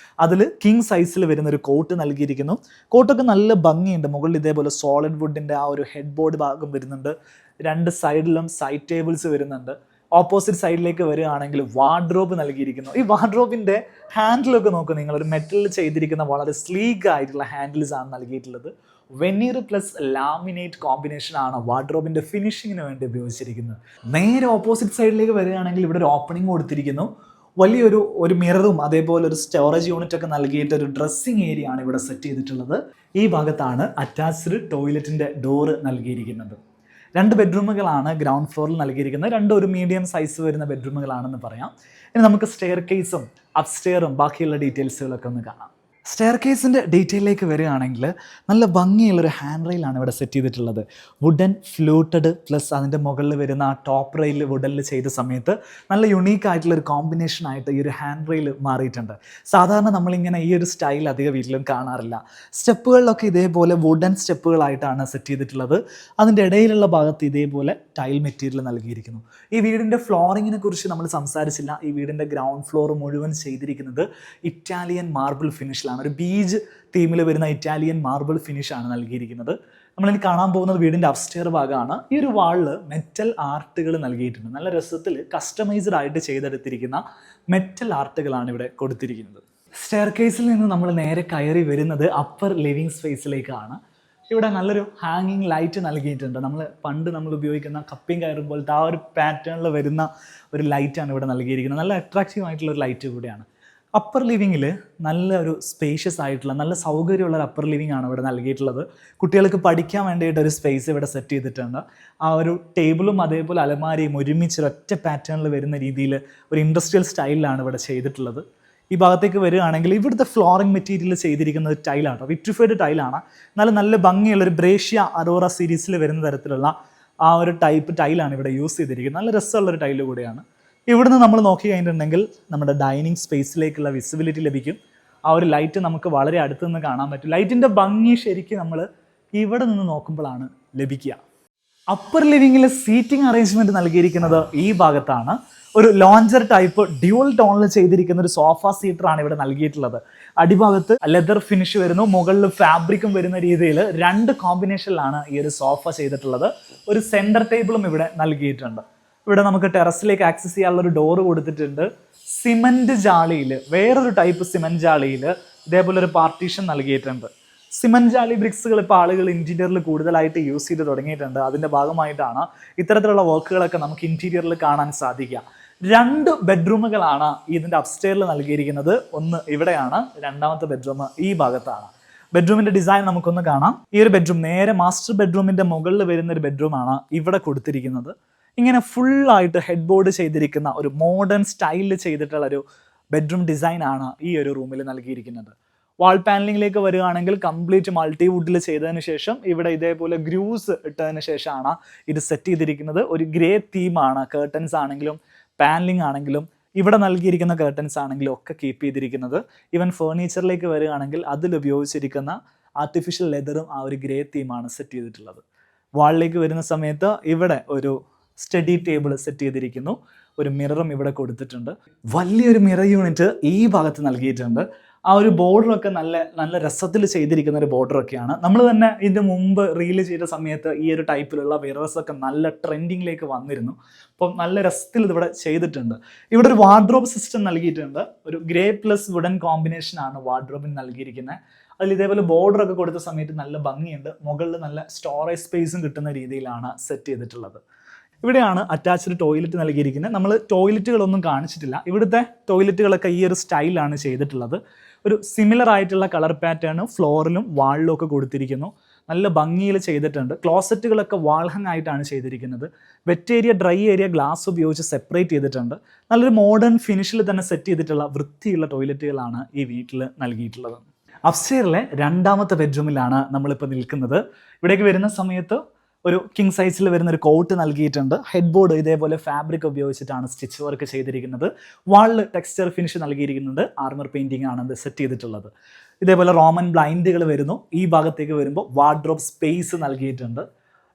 അതിൽ കിങ് സൈസിൽ വരുന്നൊരു കോട്ട് നൽകിയിരിക്കുന്നു. കോട്ടൊക്കെ നല്ല ഭംഗിയുണ്ട്. മുകളിൽ ഇതേപോലെ സോളിഡ് വുഡിൻ്റെ ആ ഒരു ഹെഡ് ബോർഡ് ഭാഗം വരുന്നുണ്ട്. 2 സൈഡിലും സൈഡ് ടേബിൾസ് വരുന്നുണ്ട്. ഓപ്പോസിറ്റ് സൈഡിലേക്ക് വരികയാണെങ്കിൽ വാർഡ്രോബ് നൽകിയിരിക്കുന്നു. ഈ വാർഡ്രോബിൻ്റെ ഹാൻഡിലൊക്കെ നോക്കുക നിങ്ങൾ. ഒരു മെറ്റലിൽ ചെയ്തിരിക്കുന്ന വളരെ സ്ലീക്ക് ആയിട്ടുള്ള ഹാൻഡിൽസ് ആണ് നൽകിയിട്ടുള്ളത്. വെനീർ പ്ലസ് ലാമിനേറ്റ് കോമ്പിനേഷൻ ആണ് വാർഡ്രോബിൻ്റെ ഫിനിഷിങ്ങിന് വേണ്ടി ഉപയോഗിച്ചിരിക്കുന്നത്. നേരെ ഓപ്പോസിറ്റ് സൈഡിലേക്ക് വരികയാണെങ്കിൽ ഇവിടെ ഒരു ഓപ്പണിംഗ് കൊടുത്തിരിക്കുന്നു. വലിയൊരു മിററും അതേപോലെ ഒരു സ്റ്റോറേജ് യൂണിറ്റ് ഒക്കെ നൽകിയിട്ട് ഒരു ഡ്രസ്സിങ് ഏരിയ ആണ് ഇവിടെ സെറ്റ് ചെയ്തിട്ടുള്ളത്. ഈ ഭാഗത്താണ് അറ്റാച്ച്ഡ് ടോയ്ലറ്റിൻ്റെ ഡോറ് നൽകിയിരിക്കുന്നത്. 2 ബെഡ്റൂമുകളാണ് ഗ്രൗണ്ട് ഫ്ലോറിൽ നൽകിയിരിക്കുന്നത്. രണ്ടും ഒരു മീഡിയം സൈസ് വരുന്ന ബെഡ്റൂമുകളാണെന്ന് പറയാം. ഇനി നമുക്ക് സ്റ്റെയർ കേസും അപ്സ്റ്റെയറും ബാക്കിയുള്ള ഡീറ്റെയിൽസുകളൊക്കെ ഒന്ന് കാണാം. സ്റ്റെയർ കേസിൻ്റെ ഡീറ്റെയിലേക്ക് വരികയാണെങ്കിൽ നല്ല ഭംഗിയുള്ളൊരു ഹാൻഡ് റെയിലാണ് ഇവിടെ സെറ്റ് ചെയ്തിട്ടുള്ളത്. വുഡൻ ഫ്ലൂട്ടഡ് പ്ലസ് അതിൻ്റെ മുകളിൽ വരുന്ന ആ ടോപ്പ് റെയിൽ വുഡനിൽ ചെയ്ത സമയത്ത് നല്ല യുണീക്ക് ആയിട്ടുള്ളൊരു കോമ്പിനേഷൻ ആയിട്ട് ഈ ഒരു ഹാൻഡ് റെയിൽ മാറിയിട്ടുണ്ട്. സാധാരണ നമ്മളിങ്ങനെ ഈ ഒരു സ്റ്റൈൽ അധികം വീട്ടിലും കാണാറില്ല. സ്റ്റെപ്പുകളിലൊക്കെ ഇതേപോലെ വുഡൻ സ്റ്റെപ്പുകളായിട്ടാണ് സെറ്റ് ചെയ്തിട്ടുള്ളത്. അതിൻ്റെ ഇടയിലുള്ള ഭാഗത്ത് ഇതേപോലെ ടൈൽ മെറ്റീരിയൽ നൽകിയിരിക്കുന്നു. ഈ വീടിൻ്റെ ഫ്ലോറിങ്ങിനെ കുറിച്ച് നമ്മൾ സംസാരിച്ചില്ല. ഈ വീടിൻ്റെ ഗ്രൗണ്ട് ഫ്ലോർ മുഴുവൻ ചെയ്തിരിക്കുന്നത് ഇറ്റാലിയൻ മാർബിൾ ഫിനിഷിലാണ്. ഒരു ബീച്ച് തീമിൽ വരുന്ന ഇറ്റാലിയൻ മാർബിൾ ഫിനിഷാണ് നൽകിയിരിക്കുന്നത്. നമ്മളിനി കാണാൻ പോകുന്നത് വീടിൻ്റെ അപ്സ്റ്റെയർ ഭാഗമാണ്. ഈ ഒരു വാളിൽ മെറ്റൽ ആർട്ടുകൾ നൽകിയിട്ടുണ്ട്. നല്ല രസത്തിൽ കസ്റ്റമൈസ്ഡ് ആയിട്ട് ചെയ്തെടുത്തിരിക്കുന്ന മെറ്റൽ ആർട്ടുകളാണ് ഇവിടെ കൊടുത്തിരിക്കുന്നത്. സ്റ്റെയർ കേസിൽ നിന്ന് നമ്മൾ നേരെ കയറി വരുന്നത് അപ്പർ ലിവിങ് സ്പേസിലേക്കാണ്. ഇവിടെ നല്ലൊരു ഹാങ്ങിങ് ലൈറ്റ് നൽകിയിട്ടുണ്ട്. പണ്ട് നമ്മൾ ഉപയോഗിക്കുന്ന കപ്പിങ് കയറും പോലത്തെ ആ ഒരു പാറ്റേണിൽ വരുന്ന ഒരു ലൈറ്റാണ് ഇവിടെ നൽകിയിരിക്കുന്നത്. നല്ല അട്രാക്റ്റീവ് ആയിട്ടുള്ള ഒരു ലൈറ്റ് കൂടിയാണ്. അപ്പർ ലിവിങ്ങിൽ നല്ലൊരു സ്പേഷ്യസ് ആയിട്ടുള്ള നല്ല സൗകര്യമുള്ള ഒരു അപ്പർ ലിവിങ് ആണ് ഇവിടെ നൽകിയിട്ടുള്ളത്. കുട്ടികൾക്ക് പഠിക്കാൻ വേണ്ടിയിട്ട് ഒരു സ്പേസ് ഇവിടെ സെറ്റ് ചെയ്തിട്ടുണ്ട്. ആ ഒരു ടേബിളും അതേപോലെ അലമാരയും ഒരുമിച്ച് ഒറ്റ പാറ്റേണിൽ വരുന്ന രീതിയിൽ ഒരു ഇൻഡസ്ട്രിയൽ സ്റ്റൈലിലാണ് ഇവിടെ ചെയ്തിട്ടുള്ളത്. ഈ ഭാഗത്തേക്ക് വരികയാണെങ്കിൽ ഇവിടുത്തെ ഫ്ലോറിംഗ് മെറ്റീരിയൽ ചെയ്തിരിക്കുന്നത് ടൈലാണ്, വിട്രിഫൈഡ് ടൈലാണ്. നല്ല ഭംഗിയുള്ളൊരു ബ്രേഷ്യ അറോറ സീരീസിൽ വരുന്ന തരത്തിലുള്ള ആ ഒരു ടൈപ്പ് ടൈലാണ് ഇവിടെ യൂസ് ചെയ്തിരിക്കുന്നത്. നല്ല രസമുള്ളൊരു ടൈല് കൂടെയാണ്. ഇവിടുന്ന് നമ്മൾ നോക്കി കഴിഞ്ഞിട്ടുണ്ടെങ്കിൽ നമ്മുടെ ഡൈനിങ് സ്പേസിലേക്കുള്ള വിസിബിലിറ്റി ലഭിക്കും. ആ ഒരു ലൈറ്റ് നമുക്ക് വളരെ അടുത്ത് നിന്ന് കാണാൻ പറ്റും. ലൈറ്റിൻ്റെ ഭംഗി ശരിക്കും നമ്മൾ ഇവിടെ നിന്ന് നോക്കുമ്പോഴാണ് ലഭിക്കുക. അപ്പർ ലിവിങ്ങിലെ സീറ്റിംഗ് അറേഞ്ച്മെൻറ്റ് നൽകിയിരിക്കുന്നത് ഈ ഭാഗത്താണ്. ഒരു ലോഞ്ചർ ടൈപ്പ് ഡ്യുവൽ ടോണിൽ ചെയ്തിരിക്കുന്ന ഒരു സോഫ സീറ്ററാണ് ഇവിടെ നൽകിയിട്ടുള്ളത്. അടിഭാഗത്ത് ലെതർ ഫിനിഷ് വരുന്നു, മുകളിൽ ഫാബ്രിക്കും വരുന്ന രീതിയിൽ 2 കോമ്പിനേഷനിലാണ് ഈ ഒരു സോഫ ചെയ്തിട്ടുള്ളത്. ഒരു സെൻറ്റർ ടേബിളും ഇവിടെ നൽകിയിട്ടുണ്ട്. ഇവിടെ നമുക്ക് ടെറസിലേക്ക് ആക്സസ് ചെയ്യാനുള്ള ഒരു ഡോറ് കൊടുത്തിട്ടുണ്ട്. സിമൻറ്റ് ജാളിയിൽ വേറൊരു ടൈപ്പ് സിമൻറ്റ് ജാളിയിൽ ഇതേപോലെ ഒരു പാർട്ടീഷൻ നൽകിയിട്ടുണ്ട്. സിമൻറ്റ് ജാലി ബ്രിക്സുകൾ ഇപ്പോൾ ആളുകൾ ഇൻറ്റീരിയറിൽ കൂടുതലായിട്ട് യൂസ് ചെയ്ത് തുടങ്ങിയിട്ടുണ്ട്. അതിൻ്റെ ഭാഗമായിട്ടാണ് ഇത്തരത്തിലുള്ള വർക്കുകളൊക്കെ നമുക്ക് ഇൻറ്റീരിയറിൽ കാണാൻ സാധിക്കുക. 2 ബെഡ്റൂമുകളാണ് ഇതിൻ്റെ അപ്സ്റ്റെയറിൽ നൽകിയിരിക്കുന്നത്. ഒന്ന് ഇവിടെയാണ്, രണ്ടാമത്തെ ബെഡ്റൂം ഈ ഭാഗത്താണ്. ബെഡ്റൂമിൻ്റെ ഡിസൈൻ നമുക്കൊന്ന് കാണാം. ഈ ഒരു ബെഡ്റൂം നേരെ മാസ്റ്റർ ബെഡ്റൂമിൻ്റെ മുകളിൽ വരുന്ന ഒരു ബെഡ്റൂമാണ് ഇവിടെ കൊടുത്തിരിക്കുന്നത്. ഇങ്ങനെ ഫുള്ളായിട്ട് ഹെഡ് ബോർഡ് ചെയ്തിരിക്കുന്ന ഒരു മോഡേൺ സ്റ്റൈലിൽ ചെയ്തിട്ടുള്ള ഒരു ബെഡ്റൂം ഡിസൈനാണ് ഈ ഒരു റൂമിൽ നൽകിയിരിക്കുന്നത്. വാൾ പാനലിങ്ങിലേക്ക് വരികയാണെങ്കിൽ കംപ്ലീറ്റ് മൾട്ടിവുഡിൽ ചെയ്തതിന് ശേഷം ഇവിടെ ഇതേപോലെ ഗ്രൂസ് ഇട്ടതിന് ശേഷമാണ് ഇത് സെറ്റ് ചെയ്തിരിക്കുന്നത്. ഒരു ഗ്രേ തീമാണ്. കേർട്ടൻസ് ആണെങ്കിലും പാനലിംഗ് ആണെങ്കിലും ഇവിടെ നൽകിയിരിക്കുന്ന കേർട്ടൻസ് ആണെങ്കിലും ഒക്കെ കീപ്പ് ചെയ്തിരിക്കുന്നത്. ഈവൻ ഫേർണിച്ചറിലേക്ക് വരികയാണെങ്കിൽ അതിൽ ഉപയോഗിച്ചിരിക്കുന്ന ആർട്ടിഫിഷ്യൽ ലെതറും ആ ഒരു ഗ്രേ തീമാണ് സെറ്റ് ചെയ്തിട്ടുള്ളത്. വാളിലേക്ക് വരുന്ന സമയത്ത് ഇവിടെ ഒരു സ്റ്റഡി ടേബിൾ സെറ്റ് ചെയ്തിരിക്കുന്നു. ഒരു മിററും ഇവിടെ കൊടുത്തിട്ടുണ്ട്. വലിയൊരു മിറർ യൂണിറ്റ് ഈ ഭാഗത്ത് നൽകിയിട്ടുണ്ട്. ആ ഒരു ബോർഡറൊക്കെ നല്ല രസത്തിൽ ചെയ്തിരിക്കുന്ന ഒരു ബോർഡറൊക്കെയാണ്. നമ്മൾ തന്നെ ഇതിന് മുമ്പ് റീല് ചെയ്ത സമയത്ത് ഈ ഒരു ടൈപ്പിലുള്ള മിറേഴ്സൊക്കെ നല്ല ട്രെൻഡിങ്ങിലേക്ക് വന്നിരുന്നു. അപ്പം നല്ല രസത്തിൽ ഇതിവിടെ ചെയ്തിട്ടുണ്ട്. ഇവിടെ ഒരു വാർഡ്രോബ് സിസ്റ്റം നൽകിയിട്ടുണ്ട്. ഒരു ഗ്രേ പ്ലസ് വുഡൻ കോമ്പിനേഷനാണ് വാർഡ്രോബിന് നൽകിയിരിക്കുന്നത്. അതിൽ ഇതേപോലെ ബോർഡറൊക്കെ കൊടുത്ത സമയത്ത് നല്ല ഭംഗിയുണ്ട്. മുകളിൽ നല്ല സ്റ്റോറേജ് സ്പേസും കിട്ടുന്ന രീതിയിലാണ് സെറ്റ് ചെയ്തിട്ടുള്ളത്. ഇവിടെയാണ് അറ്റാച്ച്ഡ് ടോയ്ലറ്റ് നൽകിയിരിക്കുന്നത്. നമ്മൾ ടോയ്ലറ്റുകളൊന്നും കാണിച്ചിട്ടില്ല. ഇവിടുത്തെ ടോയ്ലറ്റുകളൊക്കെ ഈ ഒരു സ്റ്റൈലാണ് ചെയ്തിട്ടുള്ളത്. ഒരു സിമിലർ ആയിട്ടുള്ള കളർ പാറ്റേൺ ഫ്ലോറിലും വാളിലും ഒക്കെ കൊടുത്തിരിക്കുന്നു. നല്ല ഭംഗിയിൽ ചെയ്തിട്ടുണ്ട്. ക്ലോസറ്റുകളൊക്കെ വാൾ ഹാങ് ആയിട്ടാണ് ചെയ്തിരിക്കുന്നത്. Wet area dry area glass ഉപയോഗിച്ച് സെപ്പറേറ്റ് ചെയ്തിട്ടുണ്ട്. നല്ലൊരു മോഡേൺ ഫിനിഷിൽ തന്നെ സെറ്റ് ചെയ്തിട്ടുള്ള വൃത്തിയുള്ള ടോയ്ലറ്റുകളാണ് ഈ വീട്ടിൽ നൽകിയിട്ടുള്ളത്. അപ്സ്റ്റെയറിലെ 2ാമത്തെ ബെഡ്റൂമിലാണ് നമ്മളിപ്പോൾ നിൽക്കുന്നത്. ഇവിടേക്ക് വരുന്ന സമയത്ത് ഒരു കിങ് സൈസിൽ വരുന്ന ഒരു കോട്ട് നൽകിയിട്ടുണ്ട്. ഹെഡ് ബോർഡ് ഇതേപോലെ ഫാബ്രിക് ഉപയോഗിച്ചിട്ടാണ് സ്റ്റിച്ച് വർക്ക് ചെയ്തിരിക്കുന്നത്. വാളിൽ ടെക്സ്ചർ ഫിനിഷ് നൽകിയിരിക്കുന്നുണ്ട്. ആർമർ പെയിൻറ്റിംഗ് ആണ് ഇത് സെറ്റ് ചെയ്തിട്ടുള്ളത്. ഇതേപോലെ റോമൻ ബ്ലൈൻഡുകൾ വരുന്നു. ഈ ഭാഗത്തേക്ക് വരുമ്പോൾ വാർഡ്രോബ് സ്പേസ് നൽകിയിട്ടുണ്ട്.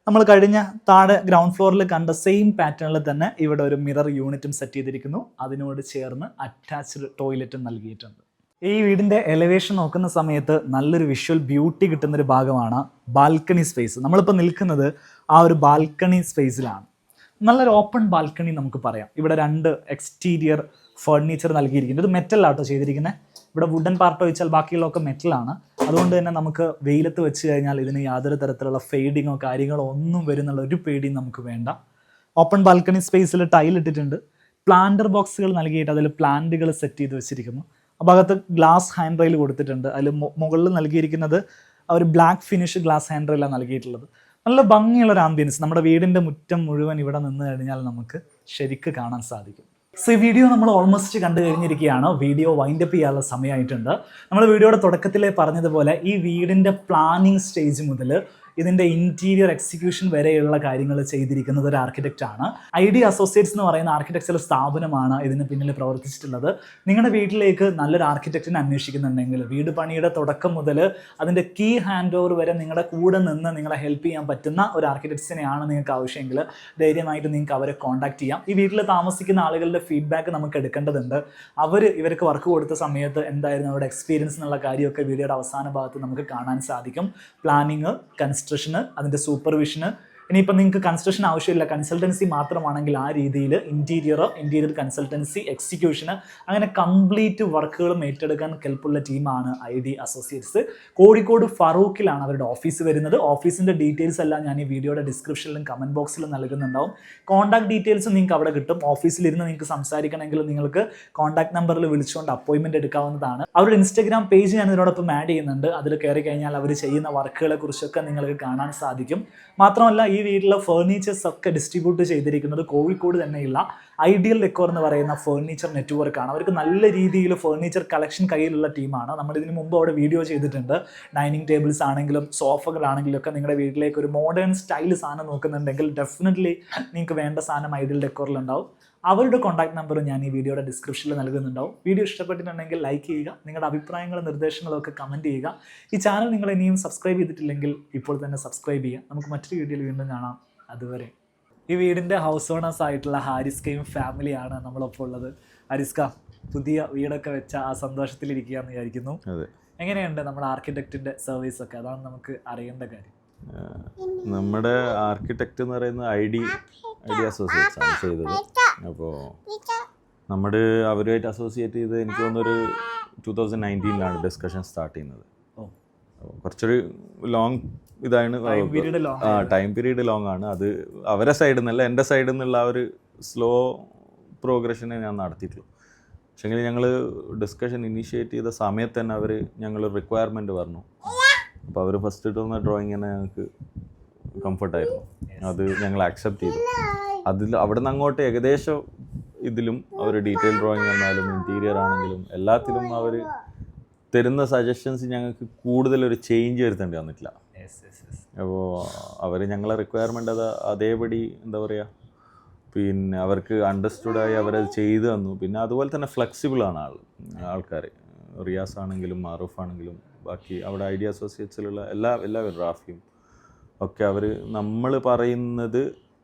നമ്മൾ കഴിഞ്ഞ താഴെ ഗ്രൗണ്ട് ഫ്ലോറിൽ കണ്ട സെയിം പാറ്റേണിൽ തന്നെ ഇവിടെ ഒരു മിറർ യൂണിറ്റും സെറ്റ് ചെയ്തിരിക്കുന്നു. അതിനോട് ചേർന്ന് അറ്റാച്ച്ഡ് ടോയ്ലറ്റും നൽകിയിട്ടുണ്ട്. ഈ വീടിൻ്റെ എലിവേഷൻ നോക്കുന്ന സമയത്ത് നല്ലൊരു വിഷ്വൽ ബ്യൂട്ടി കിട്ടുന്നൊരു ഭാഗമാണ് ബാൽക്കണി സ്പേസ്. നമ്മളിപ്പോൾ നിൽക്കുന്നത് ആ ഒരു ബാൽക്കണി സ്പേസിലാണ്. നല്ലൊരു ഓപ്പൺ ബാൽക്കണി നമുക്ക് പറയാം. ഇവിടെ 2 എക്സ്റ്റീരിയർ ഫർണിച്ചർ നൽകിയിരിക്കുന്നത്. ഇത് മെറ്റലാട്ടോ ചെയ്തിരിക്കുന്നത്. ഇവിടെ വുഡൻ പാർട്ട് ഒഴിച്ചാൽ ബാക്കിയുള്ളതൊക്കെ മെറ്റലാണ്. അതുകൊണ്ട് തന്നെ നമുക്ക് വെയിലത്ത് വെച്ച് കഴിഞ്ഞാൽ ഇതിന് യാതൊരു തരത്തിലുള്ള ഫെയ്ഡിങ്ങോ കാര്യങ്ങളോ ഒന്നും വരുന്നുള്ള ഒരു പേടിയും നമുക്ക് വേണ്ട. ഓപ്പൺ ബാൽക്കണി സ്പേസിൽ ടൈൽ ഇട്ടിട്ടുണ്ട്. പ്ലാന്റർ ബോക്സുകൾ നൽകിയിട്ട് അതിൽ പ്ലാന്റുകൾ സെറ്റ് ചെയ്ത് വെച്ചിരിക്കുന്നു. ആ ഭാഗത്ത് ഗ്ലാസ് ഹാൻഡ് റെയിൽ കൊടുത്തിട്ടുണ്ട്. അതിൽ മുകളിൽ നൽകിയിരിക്കുന്നത് ഒരു ബ്ലാക്ക് ഫിനിഷ് ഗ്ലാസ് ഹാൻഡ് റെയിലാണ് നൽകിയിട്ടുള്ളത്. നല്ല ഭംഗിയുള്ളൊരു ആംബിയൻസ്. നമ്മുടെ വീടിൻ്റെ മുറ്റം മുഴുവൻ ഇവിടെ നിന്ന് കഴിഞ്ഞാൽ നമുക്ക് ശരിക്ക് കാണാൻ സാധിക്കും. സോ ഈ വീഡിയോ നമ്മൾ ഓൾമോസ്റ്റ് കണ്ടു കഴിഞ്ഞിരിക്കുകയാണ്. വീഡിയോ വൈൻഡപ്പ് ചെയ്യാനുള്ള സമയമായിട്ടുണ്ട്. നമ്മൾ വീഡിയോയുടെ തുടക്കത്തിലേ പറഞ്ഞതുപോലെ ഈ വീടിൻ്റെ പ്ലാനിങ് സ്റ്റേജ് മുതൽ ഇതിൻ്റെ ഇൻറ്റീരിയർ എക്സിക്യൂഷൻ വരെയുള്ള കാര്യങ്ങൾ ചെയ്തിരിക്കുന്നത് ഒരു ആർക്കിടെക്റ്റാണ്. ഐഡിയ അസോസിയേറ്റ്സ് എന്ന് പറയുന്ന ആർക്കിടെക്ചറൽ സ്ഥാപനമാണ് ഇതിന് പിന്നിൽ പ്രവർത്തിച്ചിട്ടുള്ളത്. നിങ്ങളുടെ വീട്ടിലേക്ക് നല്ലൊരു ആർക്കിടെക്റ്റിനെ അന്വേഷിക്കുന്നുണ്ടെങ്കിൽ വീട് പണിയുടെ തുടക്കം മുതൽ അതിൻ്റെ കീ ഹാൻഡ് ഓവർ വരെ നിങ്ങളുടെ കൂടെ നിന്ന് നിങ്ങളെ ഹെൽപ്പ് ചെയ്യാൻ പറ്റുന്ന ഒരു ആർക്കിടെക്ട്സിനെയാണ് നിങ്ങൾക്ക് ആവശ്യമെങ്കിൽ ധൈര്യമായിട്ട് നിങ്ങൾക്ക് അവരെ കോൺടാക്ട് ചെയ്യാം. ഈ വീട്ടിൽ താമസിക്കുന്ന ആളുകളുടെ ഫീഡ്ബാക്ക് നമുക്ക് എടുക്കേണ്ടതുണ്ട്. ഇവർക്ക് വർക്ക് കൊടുത്ത സമയത്ത് എന്തായിരുന്നു അവരുടെ എക്സ്പീരിയൻസ് എന്നുള്ള കാര്യമൊക്കെ വീഡിയോയുടെ അവസാന ഭാഗത്ത് നമുക്ക് കാണാൻ സാധിക്കും. പ്ലാനിങ്, കൺസ്ട്രക്ഷന്, അതിൻ്റെ സൂപ്പർവിഷന്, ഇനിയിപ്പോൾ നിങ്ങൾക്ക് കൺസ്ട്രക്ഷൻ ആവശ്യമില്ല, കൺസൾട്ടൻസി മാത്രമാണെങ്കിൽ ആ രീതിയിൽ ഇൻറ്റീരിയർ കൺസൾട്ടൻസി, എക്സിക്യൂഷന്, അങ്ങനെ കംപ്ലീറ്റ് വർക്കുകളും ഏറ്റെടുക്കാൻ കെൽപ്പുള്ള ടീമാണ് ഐഡി അസോസിയേറ്റ്സ്. കോഴിക്കോട് ഫറൂഖിലാണ് അവരുടെ ഓഫീസ് വരുന്നത്. ഓഫീസിൻ്റെ ഡീറ്റെയിൽസ് എല്ലാം ഞാൻ ഈ വീഡിയോയുടെ ഡിസ്ക്രിപ്ഷനിലും കമൻറ്റ് ബോക്സിലും നൽകുന്നുണ്ടാവും. കോൺടാക്ട് ഡീറ്റെയിൽസ് നിങ്ങൾക്ക് അവിടെ കിട്ടും. ഓഫീസിലിരുന്ന് നിങ്ങൾക്ക് സംസാരിക്കണമെങ്കിൽ നിങ്ങൾക്ക് കോൺടാക്ട് നമ്പറിൽ വിളിച്ചുകൊണ്ട് അപ്പോയിൻമെൻറ്റ് എടുക്കാവുന്നതാണ്. അവരുടെ ഇൻസ്റ്റാഗ്രാം പേജ് ഞാൻ ഇതിനോടൊപ്പം ആഡ് ചെയ്യുന്നുണ്ട്. അതിൽ കയറി കഴിഞ്ഞാൽ അവർ ചെയ്യുന്ന വർക്കുകളെ കുറിച്ചൊക്കെ നിങ്ങൾക്ക് കാണാൻ സാധിക്കും. മാത്രമല്ല ഈ വീട്ടിലെ ഫേർണിച്ചേഴ്സ് ഒക്കെ ഡിസ്ട്രിബ്യൂട്ട് ചെയ്തിരിക്കുന്നത് കോഴിക്കോട് തന്നെയുള്ള ഐഡിയൽ ഡെക്കോർ എന്ന് പറയുന്ന ഫേർണിച്ചർ നെറ്റ്വർക്കാണ്. അവർക്ക് നല്ല രീതിയിൽ ഫേർണിച്ചർ കളക്ഷൻ കയ്യിലുള്ള ടീമാണ്. നമ്മൾ ഇതിന് മുമ്പ് അവിടെ വീഡിയോ ചെയ്തിട്ടുണ്ട്. ഡൈനിങ് ടേബിൾസ് ആണെങ്കിലും സോഫകളാണെങ്കിലും ഒക്കെ നിങ്ങളുടെ വീട്ടിലേക്ക് ഒരു മോഡേൺ സ്റ്റൈൽ സാധനം നോക്കുന്നുണ്ടെങ്കിൽ ഡെഫിനറ്റ്ലി നിങ്ങൾക്ക് വേണ്ട സാധനം ഐഡിയൽ ഡെക്കോറിലുണ്ടാവും. അവരുടെ കോൺടാക്ട് നമ്പർ ഞാൻ ഈ വീഡിയോയുടെ ഡിസ്ക്രിപ്ഷനിൽ നൽകുന്നുണ്ടാവും. വീഡിയോ ഇഷ്ടപ്പെട്ടിട്ടുണ്ടെങ്കിൽ ലൈക്ക് ചെയ്യുക. നിങ്ങളുടെ അഭിപ്രായങ്ങളും നിർദ്ദേശങ്ങളും ഒക്കെ കമൻറ്റ് ചെയ്യുക. ഈ ചാനൽ നിങ്ങൾ ഇനിയും സബ്സ്ക്രൈബ് ചെയ്തിട്ടില്ലെങ്കിൽ ഇപ്പോൾ തന്നെ സബ്സ്ക്രൈബ് ചെയ്യുക. നമുക്ക് മറ്റൊരു വീഡിയോയിൽ വീണ്ടും കാണാം. അതുവരെ. ഈ വീടിൻ്റെ ഹൗസ് ഓണേഴ്സ് ആയിട്ടുള്ള ഹാരിസ്കയും ഫാമിലിയാണ് നമ്മളൊപ്പം ഉള്ളത്. ഹാരിസ്ക, പുതിയ വീടൊക്കെ വെച്ച ആ സന്തോഷത്തിലിരിക്കുകയെന്ന് വിചാരിക്കുന്നു. എങ്ങനെയുണ്ട് നമ്മുടെ ആർക്കിടെക്റ്റിൻ്റെ സർവീസ് ഒക്കെ? അതാണ് നമുക്ക് അറിയേണ്ട കാര്യം. നമ്മുടെ ആർക്കിടെക്റ്റ് എന്ന് പറയുന്നത് ഐഡിയ അസോസിയേറ്റ്സ് ആണ് ചെയ്തത്. അപ്പോൾ നമ്മുടെ അവരുമായിട്ട് അസോസിയേറ്റ് ചെയ്ത് എനിക്ക് തോന്നുന്നൊരു 2019 ഡിസ്കഷൻ സ്റ്റാർട്ട് ചെയ്യുന്നത്. കുറച്ചൊരു ലോങ് ഇതാണ്, ടൈം പീരീഡ് ലോങ് ആണ്. അത് അവരെ സൈഡിൽ നിന്നല്ല, എൻ്റെ സൈഡിൽ നിന്നുള്ള ആ ഒരു സ്ലോ പ്രോഗ്രഷനെ ഞാൻ നടത്തിയിട്ടുള്ളൂ. പക്ഷേങ്കിൽ ഞങ്ങൾ ഡിസ്കഷൻ ഇനീഷ്യേറ്റ് ചെയ്ത സമയത്ത് തന്നെ ഞങ്ങൾ റിക്വയർമെൻറ്റ് പറഞ്ഞു. അപ്പോൾ അവർ ഫസ്റ്റ് ഇട്ടുന്ന ഡ്രോയിങ് തന്നെ ഞങ്ങൾക്ക് കംഫർട്ടായിരുന്നു. അത് ഞങ്ങൾ ആക്സെപ്റ്റ് ചെയ്തു. അവിടെ നിന്ന് അങ്ങോട്ട് ഏകദേശം ഇതിലും അവർ ഡീറ്റെയിൽ ഡ്രോയിങ് എന്നാലും ഇൻറ്റീരിയർ ആണെങ്കിലും എല്ലാത്തിലും അവർ തരുന്ന സജഷൻസ് ഞങ്ങൾക്ക് കൂടുതലൊരു ചേഞ്ച് വരുത്തേണ്ടി വന്നിട്ടില്ല. അപ്പോൾ അവർ ഞങ്ങളെ റിക്വയർമെൻ്റ് അതേപടി എന്താ പറയുക, പിന്നെ അവർക്ക് അണ്ടർസ്റ്റുഡായി അവരത് ചെയ്തു തന്നു. പിന്നെ അതുപോലെ തന്നെ ഫ്ലെക്സിബിളാണ് ആൾക്കാർ. റിയാസ് ആണെങ്കിലും മാറൂഫ് ആണെങ്കിലും ബാക്കി അവിടെ ഐഡിയ അസോസിയേറ്റ്സിലുള്ള എല്ലാവരും റാഫിയും ഒക്കെ നമ്മൾ പറയുന്നത്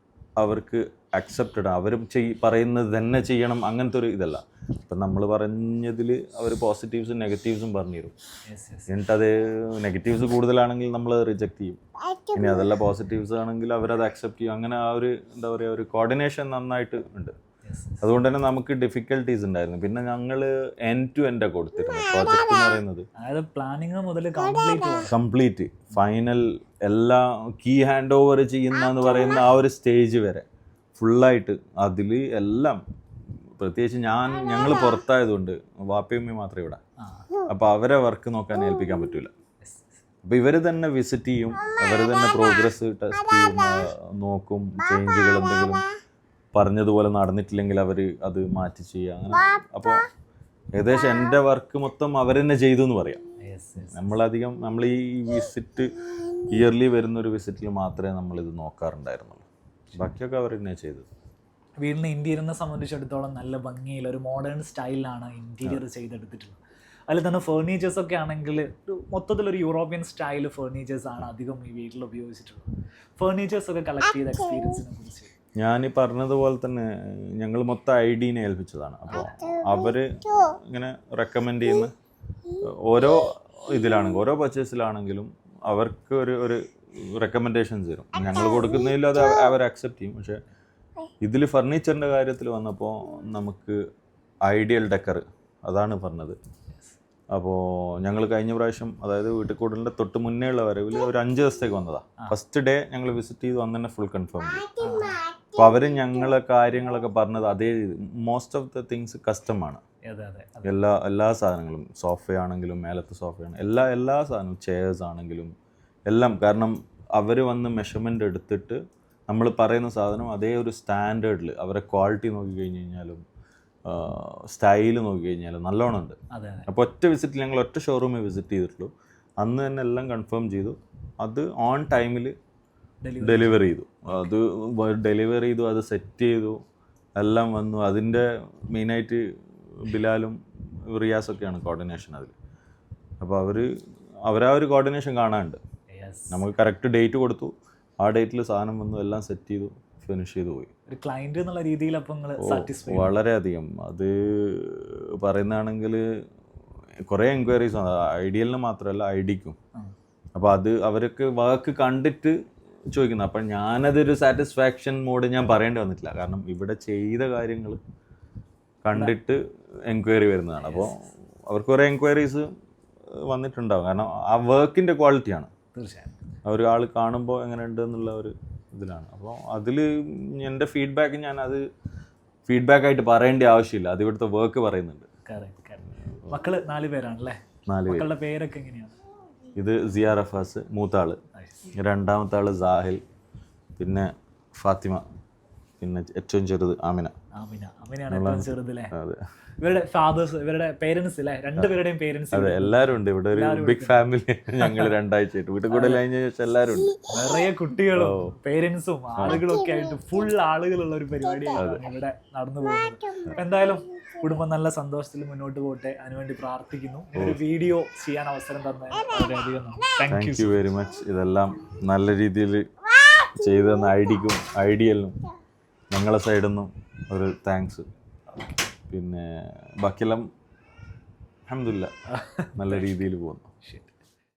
അവർക്ക് അക്സെപ്റ്റഡ്, അവരും പറയുന്നത് തന്നെ ചെയ്യണം, അങ്ങനത്തെ ഒരു ഇതല്ല. ഇപ്പം നമ്മൾ പറഞ്ഞതിൽ അവർ പോസിറ്റീവ്സും നെഗറ്റീവ്സും പറഞ്ഞു തരും. എന്നിട്ടത് നെഗറ്റീവ്സ് കൂടുതലാണെങ്കിൽ നമ്മൾ റിജക്റ്റ് ചെയ്യും. ഇനി അതല്ല പോസിറ്റീവ്സ് ആണെങ്കിൽ അവരത് അക്സെപ്റ്റ് ചെയ്യും. അങ്ങനെ ആ ഒരു എന്താ പറയുക, ഒരു കോർഡിനേഷൻ നന്നായിട്ട് ഉണ്ട്. അതുകൊണ്ട് തന്നെ നമുക്ക് ഡിഫിക്കൽട്ടീസ് ഉണ്ടായിരുന്നു. പിന്നെ ഞങ്ങൾ എൻഡ് ടു എൻഡ് കൊടുത്തിരുന്നു പ്രോജക്റ്റ് എന്ന് പറയുന്നത്. പ്ലാനിങ് മുതൽ കംപ്ലീറ്റ് ഫൈനൽ എല്ലാ കീ ഹാൻഡ് ഓവർ ചെയ്യുന്ന പറയുന്ന ആ ഒരു സ്റ്റേജ് വരെ ഫുള്ളായിട്ട് അതിൽ എല്ലാം. പ്രത്യേകിച്ച് ഞങ്ങൾ പുറത്തായതുകൊണ്ട് വാപ്പയമ്മ മാത്രമേ ഇവിടെ, അപ്പോൾ അവരെ വർക്ക് നോക്കാൻ ഏൽപ്പിക്കാൻ പറ്റില്ല. അപ്പോൾ ഇവർ തന്നെ വിസിറ്റ് ചെയ്യും, അവർ തന്നെ പ്രോഗ്രസ് ടെസ്റ്റ് ചെയ്യും, നോക്കും. ചേഞ്ചുകൾ എന്തെങ്കിലും പറഞ്ഞതുപോലെ നടന്നിട്ടില്ലെങ്കിൽ അവർ അത് മാറ്റി ചെയ്യുക. അങ്ങനെ അപ്പോൾ ഏകദേശം എൻ്റെ വർക്ക് മൊത്തം അവർ തന്നെ ചെയ്തു എന്ന് പറയാം. നമ്മൾ ഈ വിസിറ്റ് ഇയർലി വരുന്നൊരു വിസിറ്റിൽ മാത്രമേ നമ്മളിത് നോക്കാറുണ്ടായിരുന്നുള്ളൂ. ബാക്കിയൊക്കെ അവർ തന്നെ ചെയ്തത്. വീടിൻ്റെ ഇൻറ്റീരിയറിനെ സംബന്ധിച്ചിടത്തോളം നല്ല ഭംഗിയിൽ ഒരു മോഡേൺ സ്റ്റൈലിലാണ് ഇൻറ്റീരിയർ ചെയ്തെടുത്തിട്ടുള്ളത്. അതിൽ തന്നെ ഫേർണിച്ചേഴ്സൊക്കെ ആണെങ്കിൽ മൊത്തത്തിലൊരു യൂറോപ്യൻ സ്റ്റൈൽ ഫേർണിച്ചേഴ്സാണ് അധികം ഈ വീട്ടിൽ ഉപയോഗിച്ചിട്ടുള്ളത്. ഫേർണിച്ചേഴ്സൊക്കെ കളക്ട് ചെയ്ത എക്സ്പീരിയൻസിനെ കുറിച്ച് ഞാൻ ഈ പറഞ്ഞതുപോലെ തന്നെ ഞങ്ങൾ മൊത്തം ഐഡിയനെ ഏൽപ്പിച്ചതാണ്. അപ്പോൾ അവർ ഇങ്ങനെ റെക്കമെൻഡ് ചെയ്യുന്ന ഓരോ ഇതിലാണെങ്കിലും ഓരോ പർച്ചേസിലാണെങ്കിലും അവർക്ക് ഒരു റെക്കമെൻഡേഷൻസ് തരും. ഞങ്ങൾ കൊടുക്കുന്നതിൽ അത് അവർ അക്സെപ്റ്റ് ചെയ്യും. പക്ഷേ ഇതിൽ ഫർണിച്ചറിൻ്റെ കാര്യത്തിൽ വന്നപ്പോൾ നമുക്ക് ഐഡിയൽ ഡെക്കർ അതാണ് പറഞ്ഞത്. അപ്പോൾ ഞങ്ങൾ കഴിഞ്ഞ പ്രാവശ്യം, അതായത് വീട്ടിൽ കൂടുതലിൻ്റെ തൊട്ട് മുന്നേ ഉള്ള വരവിൽ ഒരു 5 ദിവസത്തേക്ക് വന്നതാണ്. ഫസ്റ്റ് ഡേ ഞങ്ങൾ വിസിറ്റ് ചെയ്ത് അന്ന് തന്നെ ഫുൾ കൺഫേം ചെയ്തു. അപ്പോൾ അവർ ഞങ്ങളെ കാര്യങ്ങളൊക്കെ പറഞ്ഞത് അതേ മോസ്റ്റ് ഓഫ് ദ തിങ്സ് കസ്റ്റമാണ്. എല്ലാ സാധനങ്ങളും, സോഫയാണെങ്കിലും മേലത്തെ സോഫയാണ്, എല്ലാ സാധനവും, ചെയർസ് ആണെങ്കിലും എല്ലാം. കാരണം അവർ വന്ന് മെഷർമെൻ്റ് എടുത്തിട്ട് നമ്മൾ പറയുന്ന സാധനം അതേ ഒരു സ്റ്റാൻഡേർഡിൽ അവരെ ക്വാളിറ്റി നോക്കിക്കഴിഞ്ഞ് കഴിഞ്ഞാലും സ്റ്റൈല് നോക്കിക്കഴിഞ്ഞാലും നല്ലോണം ഉണ്ട്. അപ്പോൾ ഒറ്റ വിസിറ്റിൽ ഞങ്ങൾ ഒറ്റ ഷോറൂമേ വിസിറ്റ് ചെയ്തിട്ടുള്ളൂ. അന്ന് തന്നെ എല്ലാം കൺഫേം ചെയ്തു. അത് ഓൺ ടൈമിൽ ഡെലിവറി ചെയ്തു. അത് സെറ്റ് ചെയ്തു, എല്ലാം വന്നു. അതിൻ്റെ മെയിനായിട്ട് ബിലാലും റിയാസൊക്കെയാണ് കോർഡിനേഷൻ അതിൽ. അപ്പോൾ അവരാ ഒരു കോർഡിനേഷൻ കാണാനുണ്ട്. നമുക്ക് കറക്റ്റ് ഡേറ്റ് കൊടുത്തു, ആ ഡേറ്റിൽ സാധനം വന്നു, എല്ലാം സെറ്റ് ചെയ്തു, ഫിനിഷ് ചെയ്തു പോയി. ഒരു ക്ലയൻറ്റ് എന്നുള്ള രീതിയിൽ അപ്പോൾ വളരെയധികം. അത് പറയുന്നതാണെങ്കിൽ കുറേ എൻക്വയറീസ് ആണ്, ഐഡിയലിന് മാത്രമല്ല ഐഡിക്കും. അപ്പോൾ അവരൊക്കെ വർക്ക് കണ്ടിട്ട് ചോദിക്കുന്നത്. അപ്പം ഞാനതൊരു സാറ്റിസ്ഫാക്ഷൻ മോഡ് ഞാൻ പറയേണ്ടി വന്നിട്ടില്ല. കാരണം ഇവിടെ ചെയ്ത കാര്യങ്ങൾ കണ്ടിട്ട് എൻക്വയറി വരുന്നതാണ്. അപ്പോൾ അവർക്ക് കുറേ എൻക്വയറീസ് വന്നിട്ടുണ്ടാവും. കാരണം ആ വർക്കിൻ്റെ ക്വാളിറ്റിയാണ്. തീർച്ചയായും ഒരാൾ കാണുമ്പോൾ എങ്ങനെയുണ്ട് എന്നുള്ള ഒരു ഇതിലാണ്. അപ്പോൾ അതിൽ എൻ്റെ ഫീഡ്ബാക്ക് ഞാനത് ഫീഡ്ബാക്കായിട്ട് പറയേണ്ട ആവശ്യമില്ല, അത് ഇവിടുത്തെ വർക്ക് പറയുന്നുണ്ട്. മക്കള് 4 പേരാണല്ലേ? 4 പേരുടെ പേരൊക്കെ എങ്ങനെയാണ്? ഇത് സിയ റഫാസ് മൂത്താള്, രണ്ടാമത്തെ ആള് സാഹിൽ, പിന്നെ ഫാത്തിമ, പിന്നെ ഏറ്റവും ചെറുത് ആമിനയാണ് ചെറുതല്ലേ? ഇവരുടെ ഫാദേഴ്സ്, ഇവരുടെ പേരൻസ് അല്ലേ? 2 പേരുടെയും പേരൻസ്. അതെ, എല്ലാവരും ഉണ്ട് ഇവിടെ. ഒരു ബിഗ് ഫാമിലി. ഞങ്ങൾ 2 ആഴ്ചയായിട്ട് വീട്ടിൽ കൂടെ കഴിഞ്ഞ ശേഷം എല്ലാവരും ഉണ്ട്. നിറയെ കുട്ടികളും പേരൻസും ആളുകളും ഒക്കെ ആയിട്ട് ഫുൾ ആളുകളുള്ള ഒരു പരിപാടിയാണ് ഇവിടെ നടന്നു പോകുന്നത്. എന്തായാലും കുടുംബം നല്ല സന്തോഷത്തിൽ മുന്നോട്ട് പോട്ടെ, അതിനുവേണ്ടി പ്രാർത്ഥിക്കുന്നു. ഒരു വീഡിയോ ചെയ്യാൻ അവസരം തന്ന വളരെയധികം താങ്ക് യു വെരി മച്ച്. ഇതെല്ലാം നല്ല രീതിയിൽ ചെയ്തു തന്ന ഐഡിയലിനും ഞങ്ങളെ സൈഡിൽ നിന്നും ഒരു താങ്ക്സ്. പിന്നെ ബാക്കിയെല്ലാം അൽഹംദുലില്ലാ നല്ല രീതിയിൽ പോകുന്നു.